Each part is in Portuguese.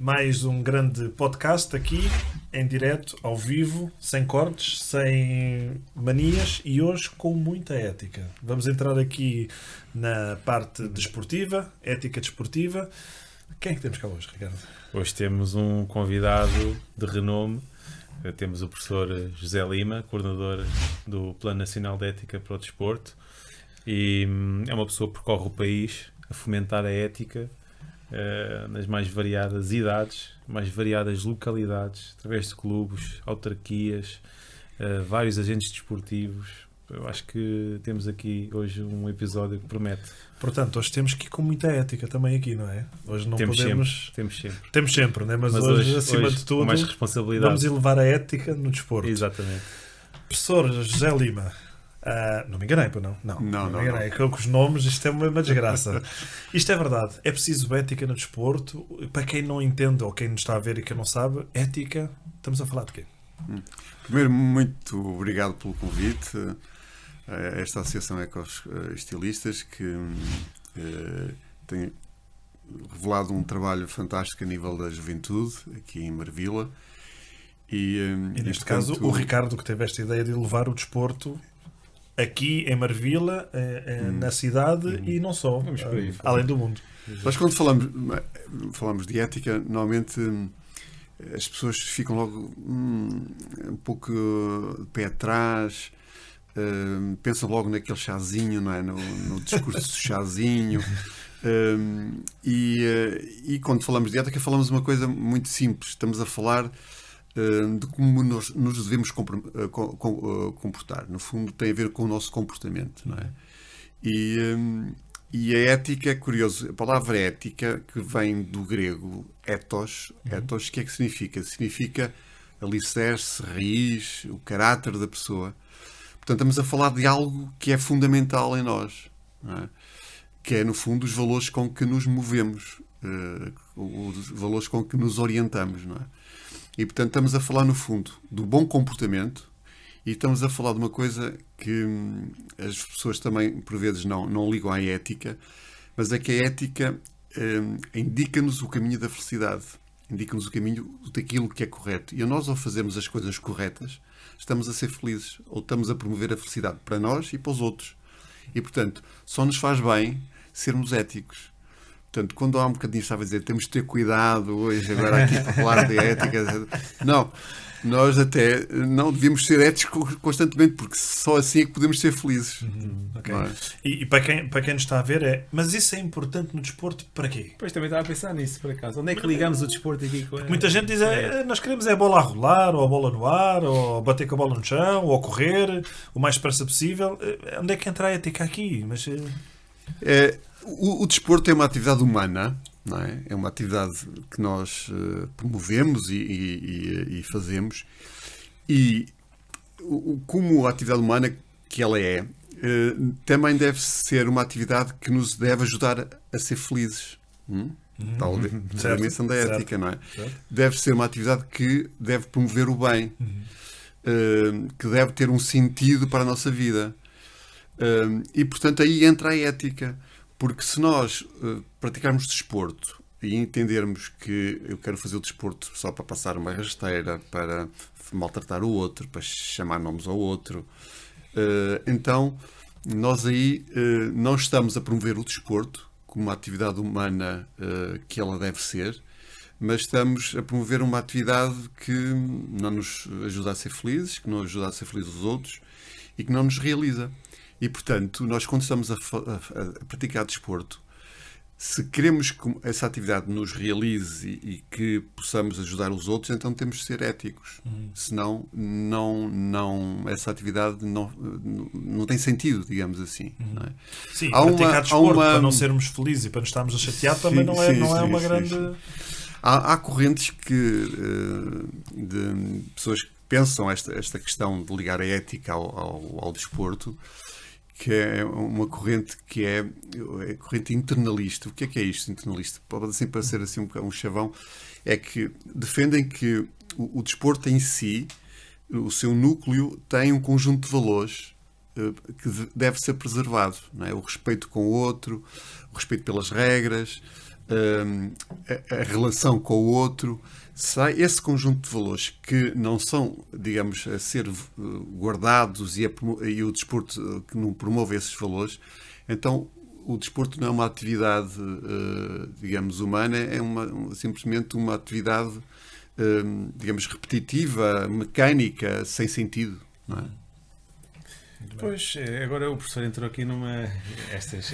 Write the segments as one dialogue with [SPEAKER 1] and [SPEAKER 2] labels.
[SPEAKER 1] mais um grande podcast aqui, em direto, ao vivo, sem cortes, sem manias e hoje com muita ética. Vamos entrar aqui na parte desportiva, ética desportiva. Quem é que temos cá hoje, Ricardo?
[SPEAKER 2] Hoje temos um convidado de renome. Temos o professor José Lima, coordenador do Plano Nacional de Ética para o Desporto, e é uma pessoa que percorre o país a fomentar a ética nas mais variadas idades, mais variadas localidades, através de clubes, autarquias, vários agentes desportivos. Eu acho que temos aqui hoje um episódio que promete.
[SPEAKER 1] Portanto, hoje temos que ir com muita ética também aqui, não é? Hoje não podemos...
[SPEAKER 2] Temos sempre,
[SPEAKER 1] né? Mas hoje, acima de tudo,
[SPEAKER 2] mais responsabilidade.
[SPEAKER 1] Vamos elevar a ética no desporto.
[SPEAKER 2] Exatamente.
[SPEAKER 1] Professor José Lima, não me enganei, não? Não me enganei. Com os nomes, isto é uma desgraça. Isto é verdade. É preciso ética no desporto. Para quem não entende, ou quem nos está a ver e quem não sabe, ética, estamos a falar de quê?
[SPEAKER 3] Primeiro, muito obrigado pelo convite. Esta Associação Eco-Estilistas que tem revelado um trabalho fantástico a nível da juventude aqui em Marvila
[SPEAKER 1] e neste caso o Ricardo, que teve esta ideia de levar o desporto aqui em Marvila, na cidade e não só, além do mundo.
[SPEAKER 3] Nós quando falamos de ética, normalmente as pessoas ficam logo um pouco de pé atrás. Pensam logo naquele chazinho, não é? no discurso do chazinho. E quando falamos de ética, falamos uma coisa muito simples. Estamos a falar de como nos devemos comportar. No fundo, tem a ver com o nosso comportamento, não é? E a ética é curioso. A palavra ética, que vem do grego ethos, o que é que significa? Significa alicerce, raiz, o caráter da pessoa. Portanto, estamos a falar de algo que é fundamental em nós, não é? Que é, no fundo, os valores com que nos movemos, os valores com que nos orientamos, não é? E, portanto, estamos a falar, no fundo, do bom comportamento e estamos a falar de uma coisa que as pessoas também, por vezes, não ligam à ética, mas é que a ética indica-nos o caminho da felicidade, indica-nos o caminho daquilo que é correto. E nós, ao fazermos as coisas corretas, estamos a ser felizes, ou estamos a promover a felicidade para nós e para os outros. E, portanto, só nos faz bem sermos éticos. Portanto, quando há um bocadinho estava a dizer temos de ter cuidado hoje, agora aqui para falar de ética, não, nós até não devíamos ser éticos constantemente, porque só assim é que podemos ser felizes.
[SPEAKER 1] Okay. É? E para quem nos está a ver mas isso é importante no desporto para quê?
[SPEAKER 2] Pois também estava a pensar nisso, por acaso. Onde é que ligamos o desporto aqui com
[SPEAKER 1] muita gente diz, nós queremos a bola a rolar, ou a bola no ar, ou bater com a bola no chão, ou correr, o mais depressa possível. Onde é que entra a ética aqui? Mas...
[SPEAKER 3] O desporto é uma atividade humana, não é? É uma atividade que nós promovemos e fazemos. E como a atividade humana que ela é, também deve ser uma atividade que nos deve ajudar a ser felizes. Tal a dimensão da ética, não é? Certo. Deve ser uma atividade que deve promover o bem, que deve ter um sentido para a nossa vida. E, portanto, aí entra a ética. Porque se nós praticarmos desporto e entendermos que eu quero fazer o desporto só para passar uma rasteira, para maltratar o outro, para chamar nomes ao outro, então nós aí não estamos a promover o desporto como uma atividade humana que ela deve ser, mas estamos a promover uma atividade que não nos ajuda a ser felizes, que não ajuda a ser felizes os outros e que não nos realiza. E, portanto, nós quando estamos a praticar desporto, se queremos que essa atividade nos realize e que possamos ajudar os outros, então temos de ser éticos. Senão, essa atividade não tem sentido, digamos assim. Não é?
[SPEAKER 1] Sim, praticar desporto para não sermos felizes e para nos estarmos a chatear também não é uma grande...
[SPEAKER 3] Há correntes de pessoas que pensam esta questão de ligar a ética ao desporto, que é uma corrente que é a corrente internalista. O que é isto, internalista? Pode assim parecer assim um chavão. É que defendem que o desporto em si, o seu núcleo, tem um conjunto de valores que deve ser preservado. Não é? O respeito com o outro, o respeito pelas regras, a relação com o outro, esse conjunto de valores que não são, digamos, a ser guardados e o desporto que não promove esses valores, então o desporto não é uma atividade, digamos, humana, é simplesmente uma atividade, digamos, repetitiva, mecânica, sem sentido, não é?
[SPEAKER 2] Pois, agora o professor entrou aqui numa... Estas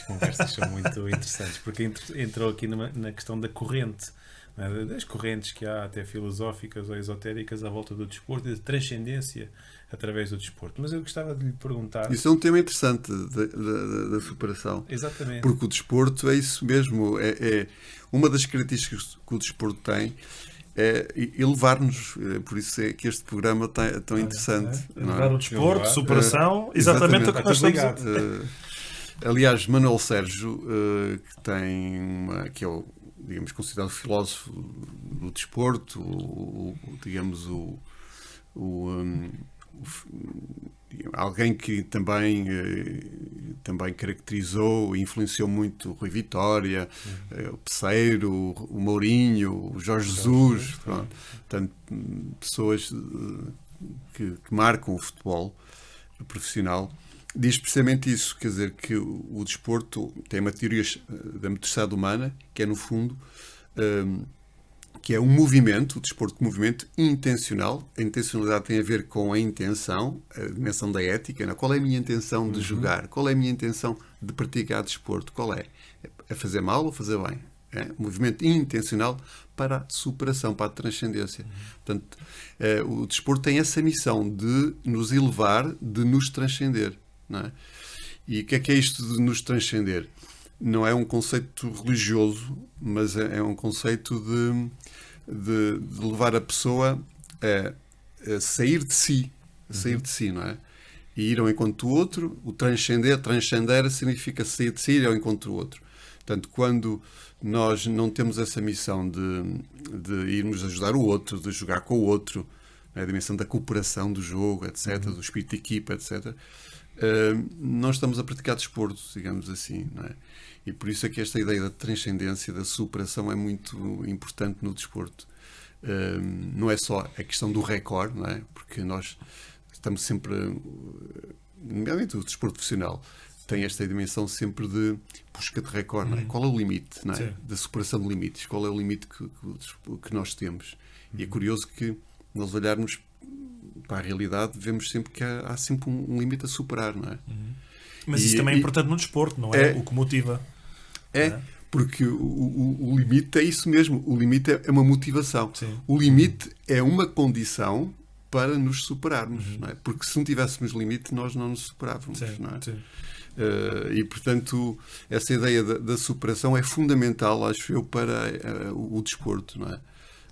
[SPEAKER 2] conversas são muito interessantes, porque entrou aqui na questão da corrente, não é? Das correntes que há, até filosóficas ou esotéricas, à volta do desporto e de transcendência através do desporto. Mas eu gostava de lhe perguntar...
[SPEAKER 3] Isso é um tema interessante da superação.
[SPEAKER 2] Exatamente.
[SPEAKER 3] Porque o desporto é isso mesmo. É uma das características que o desporto tem é elevar-nos. Por isso é que este programa é tão interessante.
[SPEAKER 1] Elevar o desporto, superação, exatamente o que nós estamos a...
[SPEAKER 3] Aliás, Manuel Sérgio, que é o, digamos, considerado filósofo do desporto, digamos, alguém que também caracterizou e influenciou muito o Rui Vitória, o Pesseiro, o Mourinho, o Jorge Jesus, portanto, pessoas que marcam o futebol profissional, diz precisamente isso, quer dizer, que o desporto tem uma teoria da motricidade humana, que é, no fundo, que é um movimento, o desporto de movimento intencional. A intencionalidade tem a ver com a intenção, a dimensão da ética. Não? Qual é a minha intenção de jogar? Qual é a minha intenção de praticar desporto? Qual é? É fazer mal ou fazer bem? É um movimento intencional para a superação, para a transcendência. Portanto, o desporto tem essa missão de nos elevar, de nos transcender. Não é? E o que é isto de nos transcender? Não é um conceito religioso, mas é um conceito de levar a pessoa a sair de si, não é? E ir ao encontro do outro. O transcender significa sair de si e ir ao encontro do outro. Portanto, quando nós não temos essa missão de irmos ajudar o outro, de jogar com o outro, a dimensão da cooperação do jogo, etc., do espírito de equipa, etc., não estamos a praticar desporto, digamos assim, não é? E por isso é que esta ideia da transcendência, da superação, é muito importante no desporto. Não é só a questão do recorde, não é? Porque nós estamos sempre, nomeadamente o desporto profissional, tem esta dimensão sempre de busca de recorde, não é? Qual é o limite, não é? Da superação de limites? Qual é o limite que nós temos? E é curioso que nós olharmos para a realidade, vemos sempre que há sempre um limite a superar, não é?
[SPEAKER 1] Mas isso também é importante no desporto, não é? O que motiva.
[SPEAKER 3] Porque o limite é isso mesmo. O limite é uma motivação.
[SPEAKER 1] Sim.
[SPEAKER 3] O limite é uma condição para nos superarmos, não é? Porque se não tivéssemos limite, nós não nos superávamos, não é?
[SPEAKER 1] Sim.
[SPEAKER 3] E, portanto, essa ideia da superação é fundamental, acho eu, para o desporto, não é?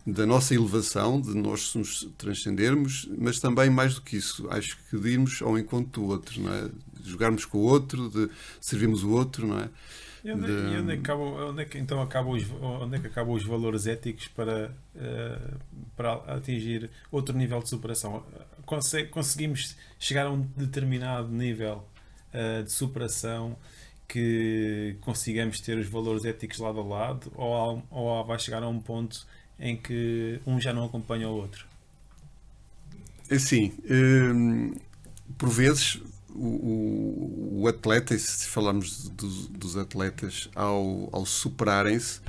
[SPEAKER 3] Da nossa elevação, de nós nos transcendermos, mas também, mais do que isso, acho que de irmos ao encontro do outro, não é? De jogarmos com o outro, de servirmos o outro, não é?
[SPEAKER 2] E onde é que acabam os valores éticos para atingir outro nível de superação? Conseguimos chegar a um determinado nível de superação que consigamos ter os valores éticos lado a lado, ou vai chegar a um ponto em que um já não acompanha o outro?
[SPEAKER 3] Assim, por vezes o atleta, e se falarmos dos atletas, ao superarem-se,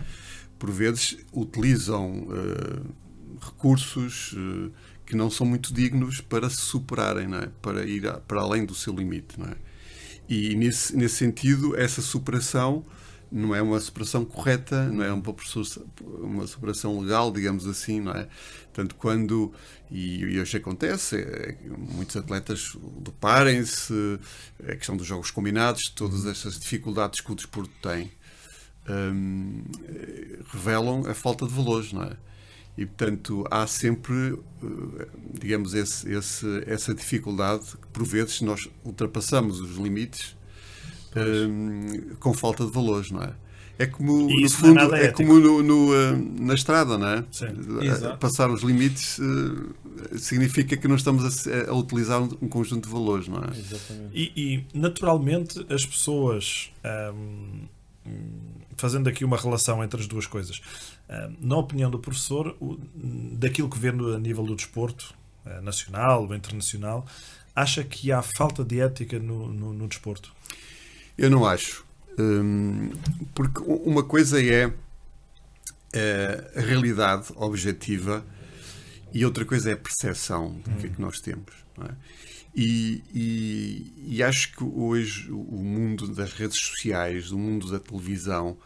[SPEAKER 3] por vezes utilizam recursos que não são muito dignos para se superarem, não é? Para ir para além do seu limite, não é? E nesse sentido, essa superação não é uma superação correta, não é uma superação legal, digamos assim, não é? Portanto, e hoje acontece, muitos atletas doparem-se, a questão dos jogos combinados, todas estas dificuldades que o desporto tem, revelam a falta de valores, não é? E, portanto, há sempre, digamos, essa dificuldade que, por vezes, nós ultrapassamos os limites com falta de valores, não é? É como, no fundo, na estrada, não é? Passar os limites significa que não estamos a utilizar um conjunto de valores, não é?
[SPEAKER 1] E naturalmente, as pessoas fazendo aqui uma relação entre as duas coisas, na opinião do professor, daquilo que vê a nível do desporto, nacional ou internacional, acha que há falta de ética no desporto?
[SPEAKER 3] Eu não acho. Porque uma coisa é a realidade objetiva e outra coisa é a percepção do que é que nós temos. Não é? E acho que hoje o mundo das redes sociais, o mundo da televisão,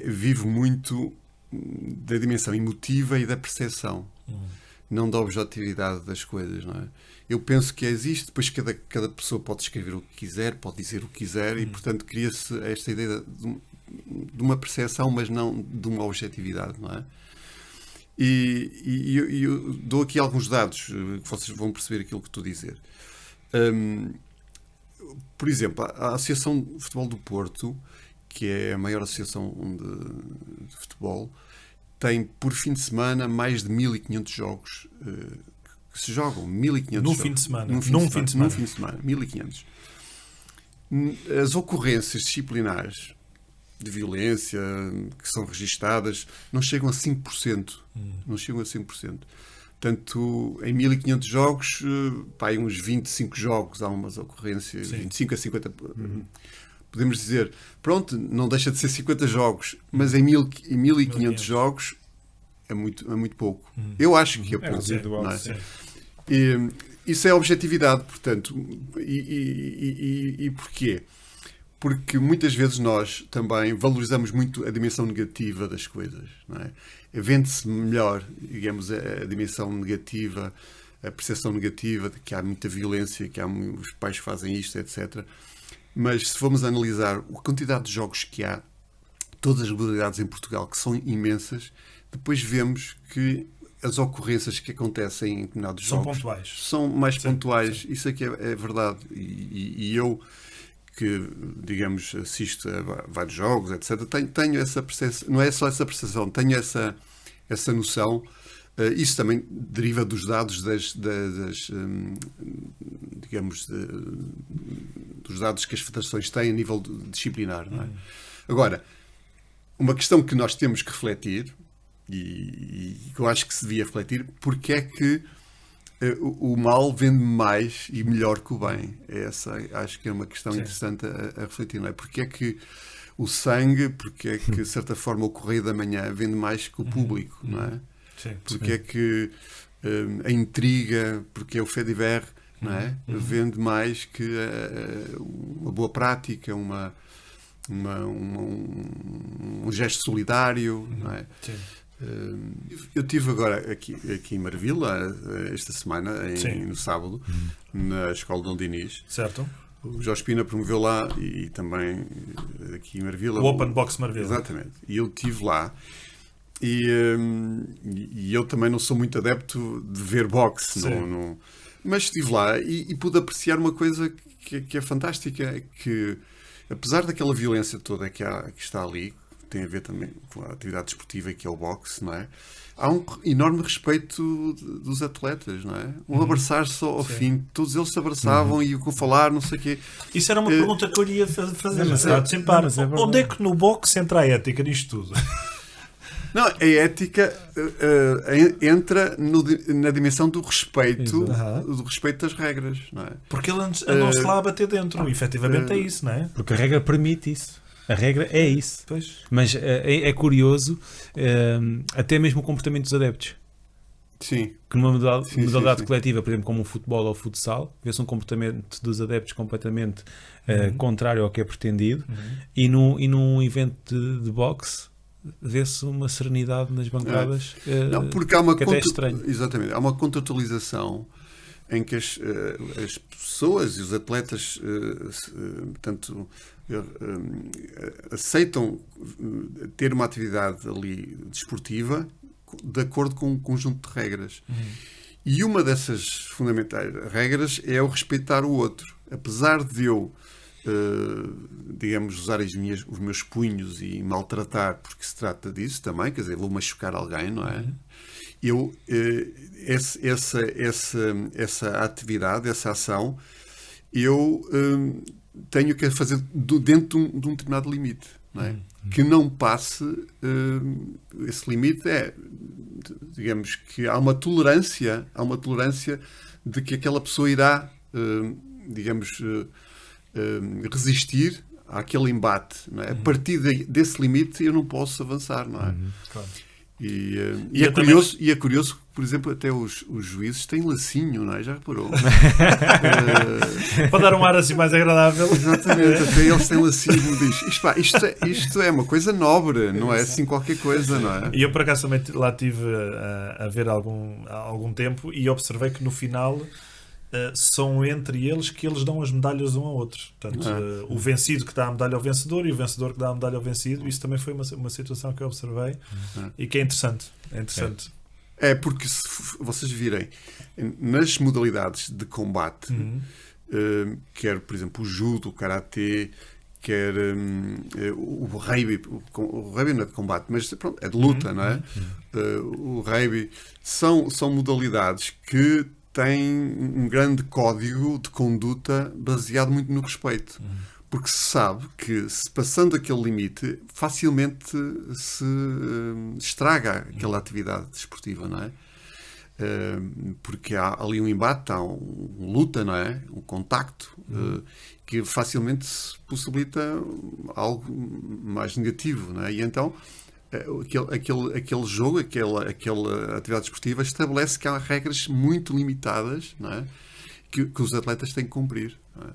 [SPEAKER 3] vive muito da dimensão emotiva e da percepção, não da objetividade das coisas. Não é? Eu penso que existe, depois cada pessoa pode escrever o que quiser, pode dizer o que quiser, e portanto cria-se esta ideia de uma percepção, mas não de uma objetividade, não é? E eu dou aqui alguns dados que vocês vão perceber aquilo que estou a dizer. Por exemplo, a Associação de Futebol do Porto, que é a maior associação de futebol, tem por fim de semana mais de 1500 jogos que se jogam. 1500
[SPEAKER 1] no
[SPEAKER 3] jogos.
[SPEAKER 1] fim de semana.
[SPEAKER 3] Num fim de semana. 1500. As ocorrências disciplinares de violência que são registadas não chegam a 5%. Não chegam a 5%. Portanto, em 1500 jogos, pá, uns 25 jogos há umas ocorrências,
[SPEAKER 1] Sim.
[SPEAKER 3] 25 a 50. Podemos dizer, pronto, não deixa de ser 50 jogos, mas em 1500 jogos é muito pouco. Eu acho que é pouco.
[SPEAKER 2] residual,
[SPEAKER 3] não é?
[SPEAKER 2] sim.
[SPEAKER 3] E isso é objetividade, portanto. E porquê? Porque muitas vezes nós também valorizamos muito a dimensão negativa das coisas. Não é? Vende-se melhor, digamos, a dimensão negativa, a percepção negativa de que há muita violência, que os pais fazem isto, etc. Mas se formos analisar a quantidade de jogos que há, todas as modalidades em Portugal, que são imensas, depois vemos que as ocorrências que acontecem em determinados jogos são mais pontuais. Isso aqui é verdade. E eu, que, digamos, assisto a vários jogos, etc., tenho essa percepção, não é só essa percepção, tenho essa noção. Isso também deriva dos dados digamos, dos dados que as federações têm a nível disciplinar. Não é? Agora, uma questão que nós temos que refletir, e que eu acho que se devia refletir, porque é que o mal vende mais e melhor que o bem. Acho que é uma questão interessante a refletir, não é? Porque é que o sangue, porque é que, de certa forma, o Correio da Manhã vende mais que o público, não é?
[SPEAKER 1] Sim.
[SPEAKER 3] Porque é que a intriga, porque é o fait divers, não é? Vende mais que uma boa prática, um gesto solidário, não é?
[SPEAKER 1] Sim.
[SPEAKER 3] Eu estive agora aqui em Marvila, esta semana, no sábado, na Escola Dom Dinis.
[SPEAKER 1] Certo.
[SPEAKER 3] O Jorge Pina promoveu lá e também aqui em Marvila.
[SPEAKER 1] O Open Box Marvila.
[SPEAKER 3] Exatamente. E eu estive lá. E eu também não sou muito adepto de ver boxe, mas estive lá e pude apreciar uma coisa que é fantástica, que apesar daquela violência toda que está ali, tem a ver também com a atividade desportiva que é o boxe, não é? Há um enorme respeito dos atletas, não é? Abraçar-se ao fim, todos eles se abraçavam e com falar, não sei o quê.
[SPEAKER 1] Isso era uma pergunta que eu ia fazer. Onde é que no boxe entra a ética nisto tudo?
[SPEAKER 3] Não, a ética entra na dimensão do respeito, das regras, não é?
[SPEAKER 1] Porque ele andou-se lá a bater dentro. Efetivamente é isso, não é?
[SPEAKER 2] Porque a regra permite isso. A regra é isso.
[SPEAKER 1] Pois.
[SPEAKER 2] Mas é curioso até mesmo o comportamento dos adeptos.
[SPEAKER 3] Sim.
[SPEAKER 2] Que numa modalidade coletiva, por exemplo, como o futebol ou o futsal, vê-se um comportamento dos adeptos completamente contrário ao que é pretendido, e num evento de boxe vê-se uma serenidade nas bancadas.
[SPEAKER 3] Não, porque há uma
[SPEAKER 2] que até é estranho.
[SPEAKER 3] Exatamente, há uma contratualização em que as pessoas e os atletas portanto, aceitam ter uma atividade ali desportiva de acordo com um conjunto de regras. E uma dessas fundamentais regras é o respeitar o outro. Apesar de eu digamos, usar os meus punhos e maltratar, porque se trata disso também, quer dizer, vou machucar alguém, não é? Eu, essa atividade, essa ação, eu tenho que a fazer dentro de um determinado limite. não é? Que não passe esse limite. Digamos que há uma tolerância de que aquela pessoa irá, resistir àquele embate, não é? A partir desse limite eu não posso avançar, não é?
[SPEAKER 1] Claro.
[SPEAKER 3] E é curioso que, por exemplo, até os juízes têm lacinho, não é? Já reparou?
[SPEAKER 1] Para dar um ar assim mais agradável.
[SPEAKER 3] Exatamente, até eles têm lacinho. Isto é uma coisa nobre, não é assim qualquer coisa, não é?
[SPEAKER 1] E eu, por acaso, também lá estive a ver há algum tempo e observei que no final são entre eles que eles dão as medalhas um ao outro. Portanto, o vencido que dá a medalha ao vencedor e o vencedor que dá a medalha ao vencido. Isso também foi uma situação que eu observei e que é interessante.
[SPEAKER 3] É porque, se vocês virem nas modalidades de combate, quer, por exemplo, o judo, o karatê, quer o rugby. O rugby não é de combate, mas pronto, é de luta, não é? O rugby são modalidades que têm um grande código de conduta baseado muito no respeito. Porque se sabe que, se passando aquele limite, facilmente se estraga aquela atividade desportiva, não é? Porque há ali um embate, há uma luta, não é? Um contacto, que facilmente se possibilita algo mais negativo, não é? E então, aquele jogo, aquela atividade desportiva estabelece que há regras muito limitadas, não é? Que os atletas têm que cumprir, não é?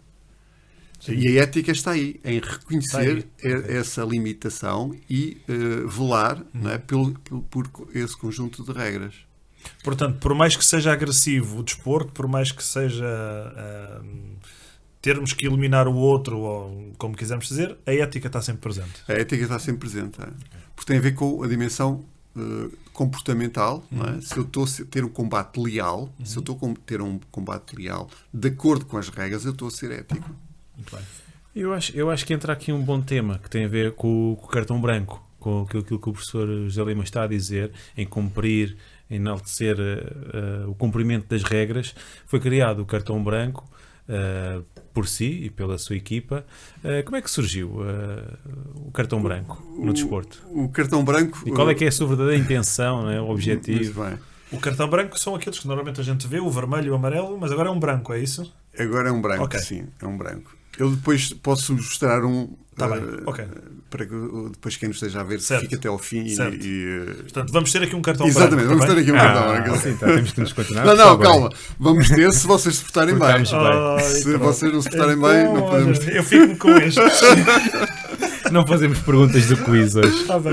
[SPEAKER 3] E a ética está aí, em reconhecer essa limitação e velar, não é, por esse conjunto de regras.
[SPEAKER 1] Portanto, por mais que seja agressivo o desporto, por mais que seja termos que eliminar o outro, ou como quisermos dizer, a ética está sempre presente.
[SPEAKER 3] A ética está sempre presente, porque tem a ver com a dimensão comportamental, não é? Se eu estou a ter um combate leal, se eu estou a ter um combate leal de acordo com as regras, eu estou a ser ético.
[SPEAKER 1] Muito bem.
[SPEAKER 2] Eu acho que entra aqui um bom tema que tem a ver com o cartão branco, com aquilo que o professor José Lima está a dizer, em cumprir, enaltecer o cumprimento das regras. Foi criado o cartão branco por si e pela sua equipa. Como é que surgiu o cartão branco no desporto?
[SPEAKER 3] O cartão branco...
[SPEAKER 2] E qual é que é a sua verdadeira intenção, não é? O objetivo?
[SPEAKER 3] Muito bem.
[SPEAKER 1] O cartão branco são aqueles que normalmente a gente vê, o vermelho e o amarelo, mas agora é um branco, é isso?
[SPEAKER 3] Agora é um branco,
[SPEAKER 1] Okay.
[SPEAKER 3] Sim, é um branco. Eu depois posso mostrar um...
[SPEAKER 1] Tá bem, ok.
[SPEAKER 3] Para que depois quem nos esteja a ver
[SPEAKER 1] Certo.
[SPEAKER 3] fique até ao fim.
[SPEAKER 1] Portanto, vamos ter aqui um cartão
[SPEAKER 3] Exatamente,
[SPEAKER 1] branco.
[SPEAKER 3] vamos ter aqui um cartão branco.
[SPEAKER 2] Sim, tá, temos que nos continuar.
[SPEAKER 3] Não, calma. Vamos ter se vocês se portarem bem.
[SPEAKER 2] Portarmos
[SPEAKER 3] Se vocês não se portarem bem, não podemos ter.
[SPEAKER 1] Eu fico com este.
[SPEAKER 2] Não fazemos perguntas do quiz hoje.
[SPEAKER 1] Está bem.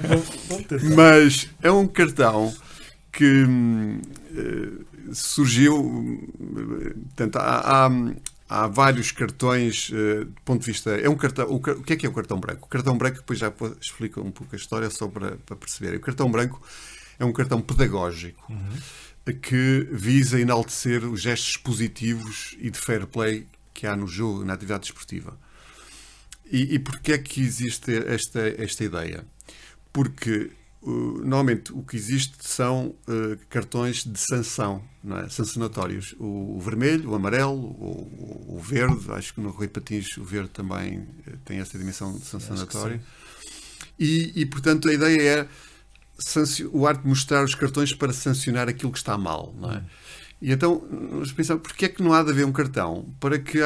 [SPEAKER 1] Vamos tentar.
[SPEAKER 3] Mas é um cartão que surgiu. Portanto, há vários cartões do ponto de vista. É um cartão. O que é o cartão branco? O cartão branco, depois já explico um pouco a história, só para perceberem. O cartão branco é um cartão pedagógico que visa enaltecer os gestos positivos e de fair play que há no jogo, na atividade desportiva. E porquê é que existe esta ideia? Porque normalmente o que existe são cartões de sanção, não é? Sancionatórios. O vermelho, o amarelo, o verde, acho que no Rui Patins o verde também tem essa dimensão de sancionatório. E portanto a ideia é o arte de mostrar os cartões para sancionar aquilo que está mal, não é? E então, nós pensamos, porquê é que não há de haver um cartão para que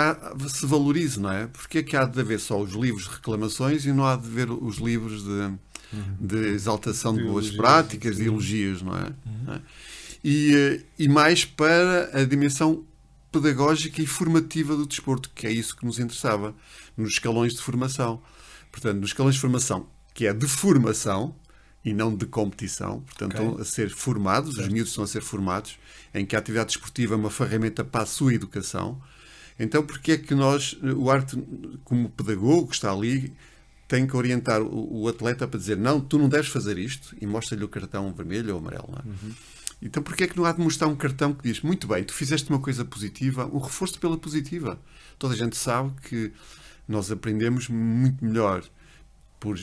[SPEAKER 3] se valorize, não é? Porquê é que há de haver só os livros de reclamações e não há de haver os livros de exaltação de boas práticas, de elogios, não é? E mais para a dimensão pedagógica e formativa do desporto, que é isso que nos interessava, nos escalões de formação. Portanto, nos escalões de formação, que é de formação e não de competição, portanto, estão a ser formados, os miúdos estão a ser formados, em que a atividade desportiva é uma ferramenta para a sua educação. Então, porque é que o arte, como pedagogo que está ali, tem que orientar o atleta para dizer, não, tu não deves fazer isto, e mostra-lhe o cartão vermelho ou amarelo, não é? Então, porque é que não há de mostrar um cartão que diz, muito bem, tu fizeste uma coisa positiva, um reforço pela positiva. Toda a gente sabe que nós aprendemos muito melhor por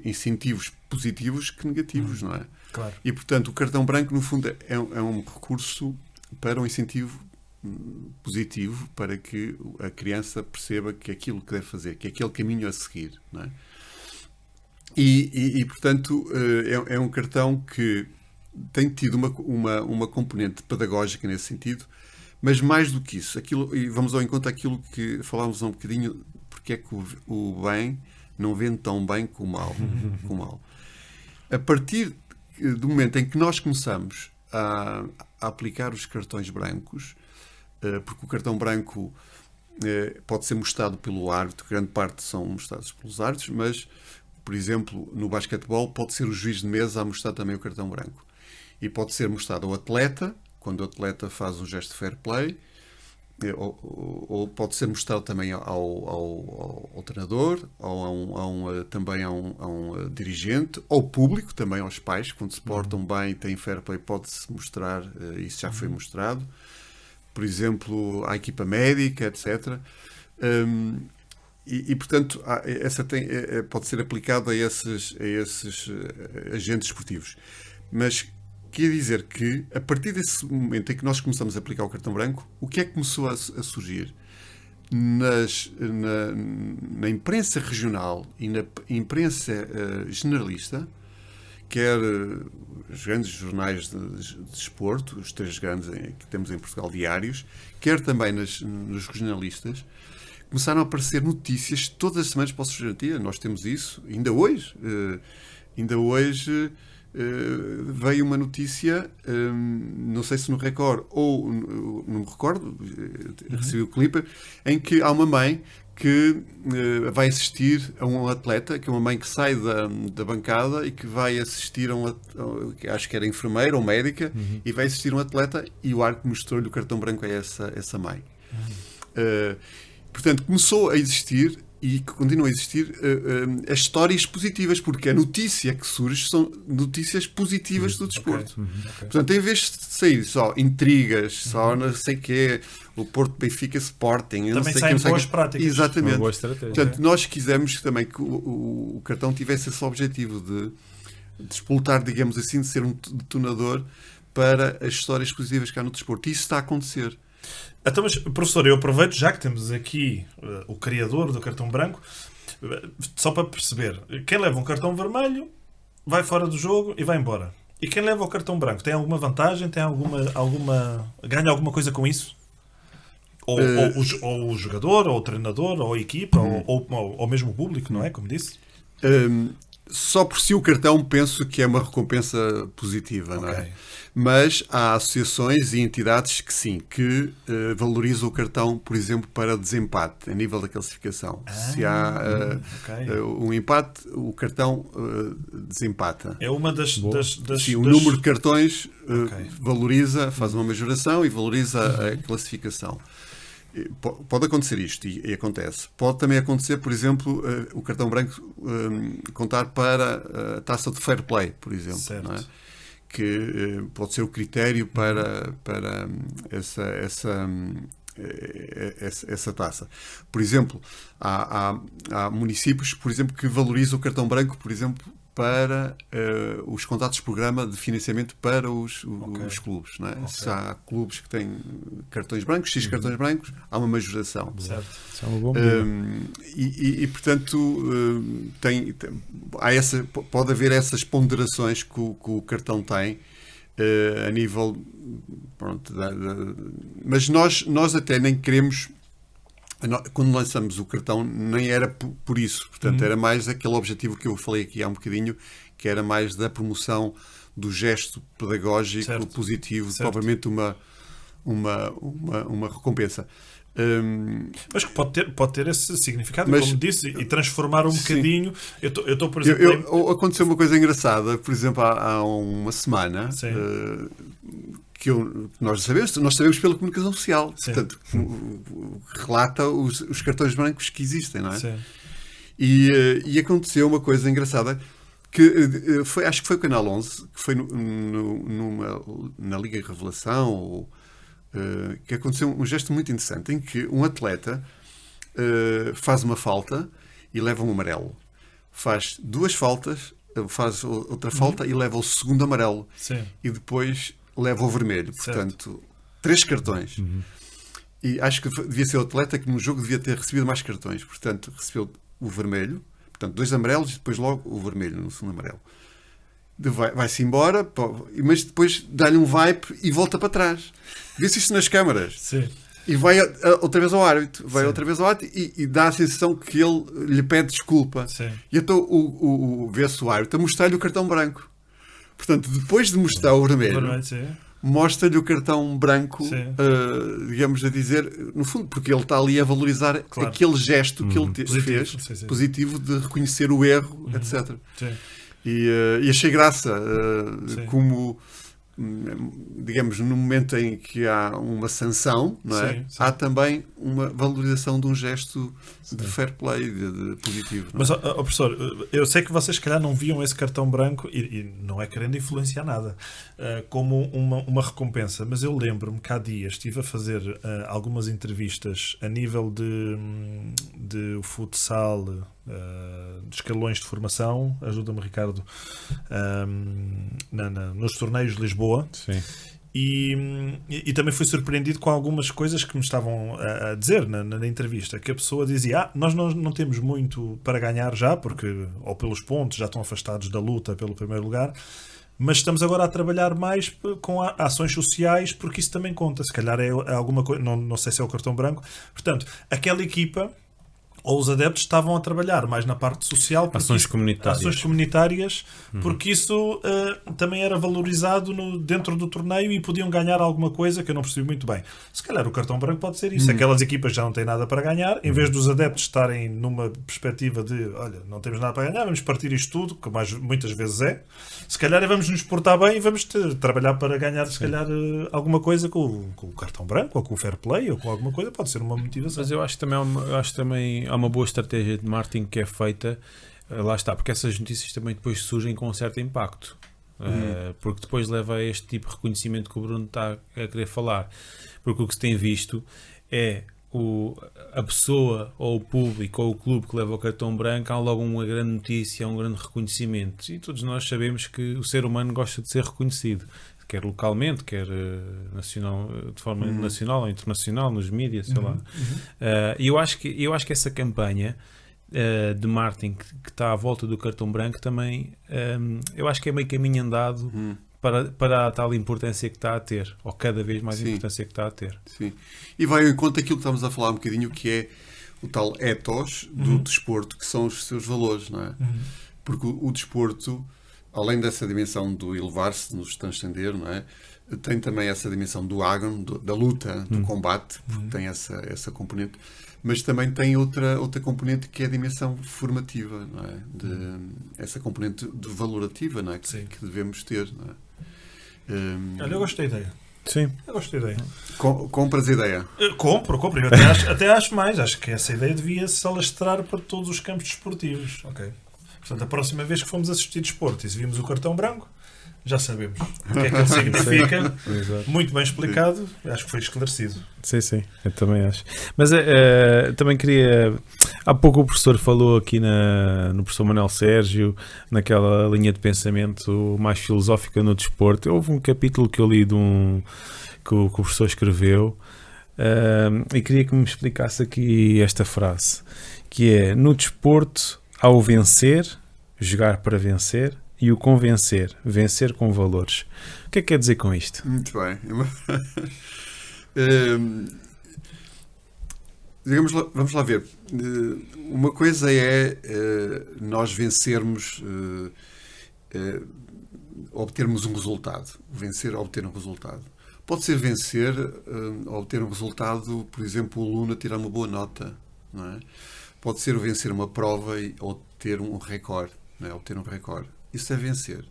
[SPEAKER 3] incentivos positivos que negativos, não é?
[SPEAKER 1] Claro.
[SPEAKER 3] E, portanto, o cartão branco, no fundo, é um recurso para um incentivo positivo para que a criança perceba que é aquilo que deve fazer, que é aquele caminho a seguir, não é? Portanto, é um cartão que tem tido uma componente pedagógica nesse sentido, mas mais do que isso, e vamos ao encontro daquilo que falámos um bocadinho, porque é que o bem não vende tão bem como o mal. A partir do momento em que nós começamos a aplicar os cartões brancos, porque o cartão branco pode ser mostrado pelo árbitro, grande parte são mostrados pelos árbitros, mas, por exemplo, no basquetebol pode ser o juiz de mesa a mostrar também o cartão branco. E pode ser mostrado ao atleta, quando o atleta faz um gesto de fair play, ou pode ser mostrado também ao treinador, ou também a um dirigente, ao público, também aos pais, quando se portam bem e têm fair play, pode-se mostrar, isso já foi mostrado. Por exemplo, à equipa médica, etc. Portanto, pode ser aplicado a esses agentes esportivos. Mas quer dizer que, a partir desse momento em que nós começamos a aplicar o cartão branco, o que é que começou a surgir? Na imprensa regional e na imprensa generalista, quer os grandes jornais de desporto, os 3 grandes que temos em Portugal diários, quer também nos regionalistas, começaram a aparecer notícias todas as semanas, posso garantir, nós temos isso, ainda hoje veio uma notícia, não sei se no Record ou não me recordo, recebi o clipe, em que há uma mãe que vai assistir a um atleta, que é uma mãe que sai da bancada e que vai assistir acho que era enfermeira ou médica, e vai assistir a um atleta, e o árbitro mostrou-lhe o cartão branco a essa mãe. Portanto, começou a existir e que continua a existir as histórias positivas, porque a notícia que surge são notícias positivas do desporto. Portanto, em vez de sair só intrigas, só não sei o quê, o Porto, Benfica, Sporting...
[SPEAKER 1] Também saem boas práticas.
[SPEAKER 3] Exatamente.
[SPEAKER 2] Uma boa estratégia.
[SPEAKER 3] Portanto, nós quisemos também que o cartão tivesse esse objetivo de explotar, digamos assim, de ser um detonador para as histórias positivas que há no desporto. E isso está a acontecer.
[SPEAKER 1] Então, mas, professor, eu aproveito, já que temos aqui o criador do cartão branco, só para perceber, quem leva um cartão vermelho vai fora do jogo e vai embora. E quem leva o cartão branco tem alguma vantagem? Tem ganha alguma coisa com isso? Ou o jogador, ou o treinador, ou a equipa, ou mesmo o público, não é? Como disse?
[SPEAKER 3] Só por si o cartão penso que é uma recompensa positiva, não é? Mas há associações e entidades que sim, que valorizam o cartão, por exemplo, para desempate, a nível da classificação. Se há um empate, o cartão desempata.
[SPEAKER 1] É uma das
[SPEAKER 3] o número de cartões valoriza, faz uma majoração e valoriza a classificação. Pode acontecer isto, e acontece. Pode também acontecer, por exemplo, o cartão branco contar para a taça de fair play, por exemplo. Não é? Que pode ser o critério para essa taça. Por exemplo, há municípios, por exemplo, que valorizam o cartão branco, por exemplo, para os contratos de programa de financiamento para os clubes. Não é? Se há clubes que têm cartões brancos, X cartões brancos, há uma majoração.
[SPEAKER 2] Certo. Isso é uma boa
[SPEAKER 3] portanto, pode haver essas ponderações que o cartão tem a nível... Pronto, mas nós até nem queremos... Quando lançamos o cartão, nem era por isso. Portanto, era mais aquele objetivo que eu falei aqui há um bocadinho, que era mais da promoção do gesto pedagógico positivo, propriamente uma recompensa.
[SPEAKER 1] Mas que pode ter esse significado, como disse, e transformar um bocadinho. Eu estou, por exemplo...
[SPEAKER 3] Aconteceu uma coisa engraçada, por exemplo, há uma semana... que nós sabemos pela comunicação social. Sim. Portanto, relata os cartões brancos que existem, não é? Sim. E aconteceu uma coisa engraçada, que acho que foi o Canal 11, que foi na Liga Revelação, que aconteceu um gesto muito interessante, em que um atleta faz uma falta e leva um amarelo. Faz 2 faltas, faz outra falta e leva o segundo amarelo.
[SPEAKER 1] Sim.
[SPEAKER 3] E depois... leva o vermelho, portanto, 3 cartões. E acho que devia ser o atleta que no jogo devia ter recebido mais cartões, portanto, recebeu o vermelho, Portanto, 2 amarelos e depois logo o vermelho no segundo amarelo. Vai-se embora, mas depois dá-lhe um wipe e volta para trás. Vê-se isto nas câmaras.
[SPEAKER 1] Sim.
[SPEAKER 3] E vai outra vez ao árbitro. E dá a sensação que ele lhe pede desculpa.
[SPEAKER 1] Sim.
[SPEAKER 3] E então vê-se o árbitro a mostrar-lhe o cartão branco. Portanto, depois de mostrar o vermelho, mostra-lhe o cartão branco, digamos a dizer, no fundo, porque ele está ali a valorizar aquele gesto que ele fez, positivo, de reconhecer o erro, etc.
[SPEAKER 1] Sim.
[SPEAKER 3] E achei graça como, digamos, no momento em que há uma sanção, não é? Há também uma valorização de um gesto de fair play, de positivo. Não é?
[SPEAKER 1] Mas, professor, eu sei que vocês, se calhar, não viam esse cartão branco, e não é querendo influenciar nada, como uma recompensa, mas eu lembro-me que há dias estive a fazer algumas entrevistas a nível de futsal, de escalões de formação, ajuda-me, Ricardo, nos torneios de Lisboa.
[SPEAKER 2] Sim.
[SPEAKER 1] E também fui surpreendido com algumas coisas que me estavam a dizer na entrevista, que a pessoa dizia, nós não temos muito para ganhar já, porque ou pelos pontos já estão afastados da luta pelo primeiro lugar, mas estamos agora a trabalhar mais com ações sociais, porque isso também conta, se calhar é alguma coisa, não sei se é o cartão branco. Portanto, aquela equipa ou os adeptos estavam a trabalhar mais na parte social,
[SPEAKER 2] ações comunitárias,
[SPEAKER 1] porque isso também era valorizado dentro do torneio e podiam ganhar alguma coisa que eu não percebi muito bem. Se calhar o cartão branco pode ser isso. Aquelas equipas já não têm nada para ganhar, em vez dos adeptos estarem numa perspectiva de, olha, não temos nada para ganhar, vamos partir isto tudo, que muitas vezes se calhar vamos nos portar bem e vamos trabalhar para ganhar, se calhar, alguma coisa com o cartão branco, ou com o fair play, ou com alguma coisa, pode ser uma motivação.
[SPEAKER 2] Mas eu acho também há uma boa estratégia de marketing que é feita, lá está, porque essas notícias também depois surgem com um certo impacto, porque depois leva a este tipo de reconhecimento que o Bruno está a querer falar, porque o que se tem visto é a pessoa ou o público ou o clube que leva o cartão branco, há logo uma grande notícia, um grande reconhecimento, e todos nós sabemos que o ser humano gosta de ser reconhecido, quer localmente, quer nacional, de forma nacional ou internacional, nos mídias, sei lá. E eu acho que essa campanha de marketing que está à volta do cartão branco também, eu acho que é meio caminho andado para a tal importância que está a ter, ou cada vez mais importância que está a ter.
[SPEAKER 3] Sim. E vai ao encontro aquilo que estamos a falar um bocadinho, que é o tal ethos do desporto, que são os seus valores, não é? Porque o desporto, além dessa dimensão do elevar-se, nos transcender, não é? Tem também essa dimensão do agon, da luta, do combate, porque tem essa componente, mas também tem outra componente que é a dimensão formativa, não é? Essa componente valorativa, não é? Que devemos ter, não é?
[SPEAKER 1] Olha, eu gostei da ideia.
[SPEAKER 2] Sim.
[SPEAKER 1] Eu gosto da ideia.
[SPEAKER 3] Compras a ideia?
[SPEAKER 1] Compro. Eu até acho mais. Acho que essa ideia devia se alastrar para todos os campos desportivos. Ok. Portanto, a próxima vez que fomos assistir desporto e se vimos o cartão branco, já sabemos o que é que ele significa. Muito bem explicado. Acho que foi esclarecido.
[SPEAKER 2] Sim, eu também acho. Mas também queria... Há pouco o professor falou aqui no professor Manuel Sérgio, naquela linha de pensamento mais filosófica no desporto. Houve um capítulo que eu li que o professor escreveu, e queria que me explicasse aqui esta frase, que é: no desporto há o vencer, jogar para vencer, e o convencer, vencer com valores. O que é que quer dizer com isto?
[SPEAKER 3] Muito bem. Vamos lá ver. Uma coisa é nós vencermos, obtermos um resultado. Vencer, obter um resultado. Pode ser vencer, obter um resultado, por exemplo, o aluno tirar uma boa nota, não é? Pode ser vencer uma prova ou ter um recorde, não é? Obter um recorde. Isso é vencer.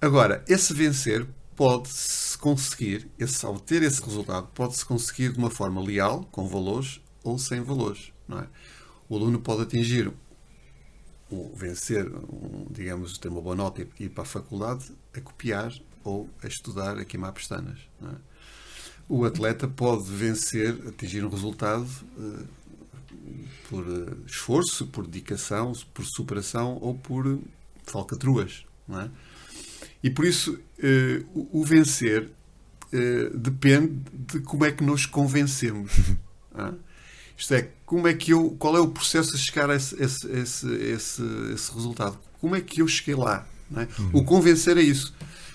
[SPEAKER 3] Agora, esse vencer pode-se conseguir, obter esse resultado, pode-se conseguir de uma forma leal, com valores, ou sem valores, não é? O aluno pode atingir, vencer, digamos, ter uma boa nota e ir para a faculdade a copiar ou a estudar, a queimar pestanas, não é? O atleta pode vencer, atingir um resultado por esforço, por dedicação, por superação ou por falcatruas, não é? E por isso o vencer depende de como é que nos convencemos. Não é? Isto é, qual é o processo de chegar a esse resultado? Como é que eu cheguei lá? Não é? O convencer é isso.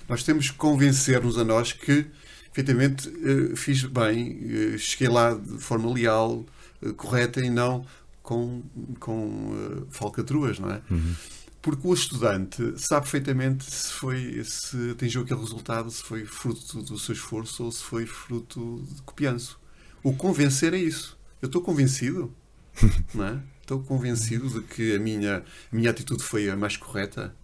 [SPEAKER 3] Nós temos que convencer-nos a nós que, efetivamente, fiz bem, cheguei lá de forma leal, correta e não com falcatruas, não é? Porque o estudante sabe perfeitamente se atingiu aquele resultado, se foi fruto do seu esforço ou se foi fruto de copianço. O convencer é isso. Eu estou convencido, não é? Estou convencido de que a minha atitude foi a mais correta.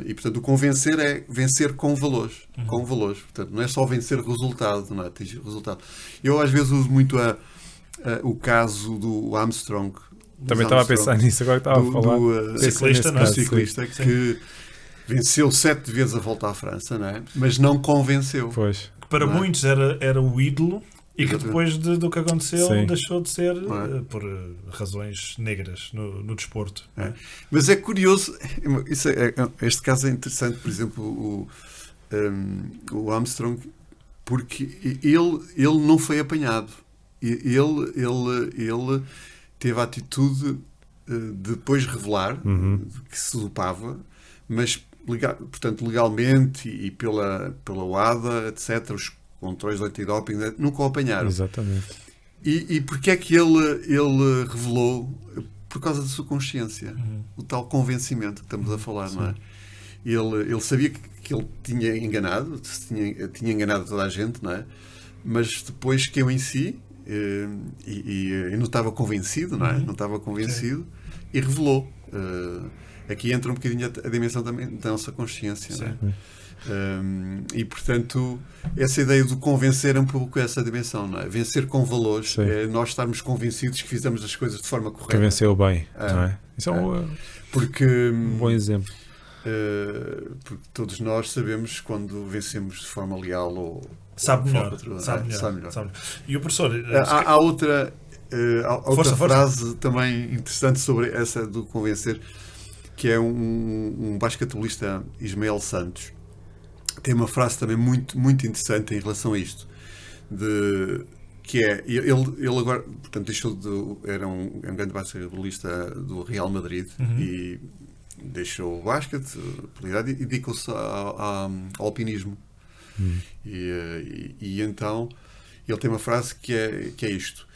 [SPEAKER 3] E, portanto, o convencer é vencer com valores. Com valores. Portanto, não é só vencer resultado, não é? Atingir resultado. Eu, às vezes, uso muito o caso do Armstrong.
[SPEAKER 2] Também estava a pensar nisso, agora estava a falar.
[SPEAKER 1] Do ciclista, não é?
[SPEAKER 3] Ciclista que venceu 7 vezes a volta à França, não é? Mas não convenceu.
[SPEAKER 2] Pois.
[SPEAKER 1] Que para muitos era o ídolo e que depois do que aconteceu deixou de ser por razões negras no desporto.
[SPEAKER 3] É. Mas é curioso, este caso é interessante, por exemplo, o Armstrong, porque ele não foi apanhado. Ele teve a atitude de depois revelar que se dopava, mas portanto, legalmente e pela UADA, etc., os controles de antidoping nunca o apanharam.
[SPEAKER 2] Exatamente.
[SPEAKER 3] E porquê é que ele revelou? Por causa da sua consciência. O tal convencimento que estamos a falar, não é? Ele sabia que ele tinha enganado, tinha enganado toda a gente, não é? Mas depois que eu em si, e não estava convencido, não é? Não estava convencido e revelou. Aqui entra um bocadinho a dimensão também da nossa consciência, não é? E portanto essa ideia do convencer é um pouco essa dimensão, não é? Vencer com valores é nós estarmos convencidos que fizemos as coisas de forma correta.
[SPEAKER 2] Que venceu bem, não é? Isso é um bom exemplo.
[SPEAKER 3] Porque todos nós sabemos quando vencemos de forma leal ou
[SPEAKER 1] sabe melhor. E o professor,
[SPEAKER 3] há outra frase também interessante sobre essa do convencer, que é um basquetebolista, Ismael Santos. Tem uma frase também muito, muito interessante em relação a isto, que é, ele agora, portanto, era um grande basquetebolista do Real Madrid e deixou o basquete, e dedicou-se ao alpinismo. E então ele tem uma frase que é isto: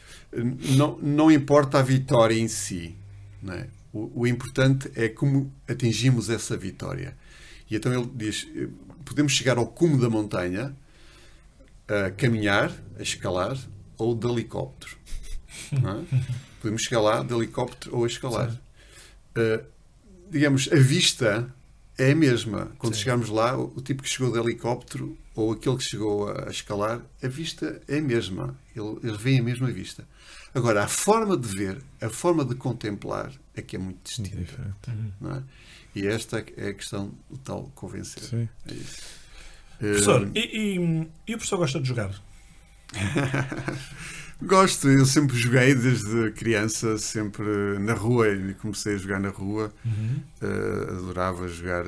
[SPEAKER 3] não importa a vitória em si, não é? O importante é como atingimos essa vitória. E então ele diz: podemos chegar ao cume da montanha a caminhar, a escalar ou de helicóptero. Não é? Podemos chegar lá de helicóptero ou a escalar. Digamos, a vista é a mesma. Quando chegarmos lá, o tipo que chegou de helicóptero ou aquele que chegou a escalar, a vista é a mesma. Eles veem a mesma vista. Agora, a forma de ver, a forma de contemplar é que é muito distinta. Não é? E esta é a questão do tal convencer.
[SPEAKER 2] Sim.
[SPEAKER 3] É isso.
[SPEAKER 1] Professor, e o professor gosta de jogar?
[SPEAKER 3] Gosto, eu sempre joguei desde criança, sempre na rua, e comecei a jogar na rua. Adorava jogar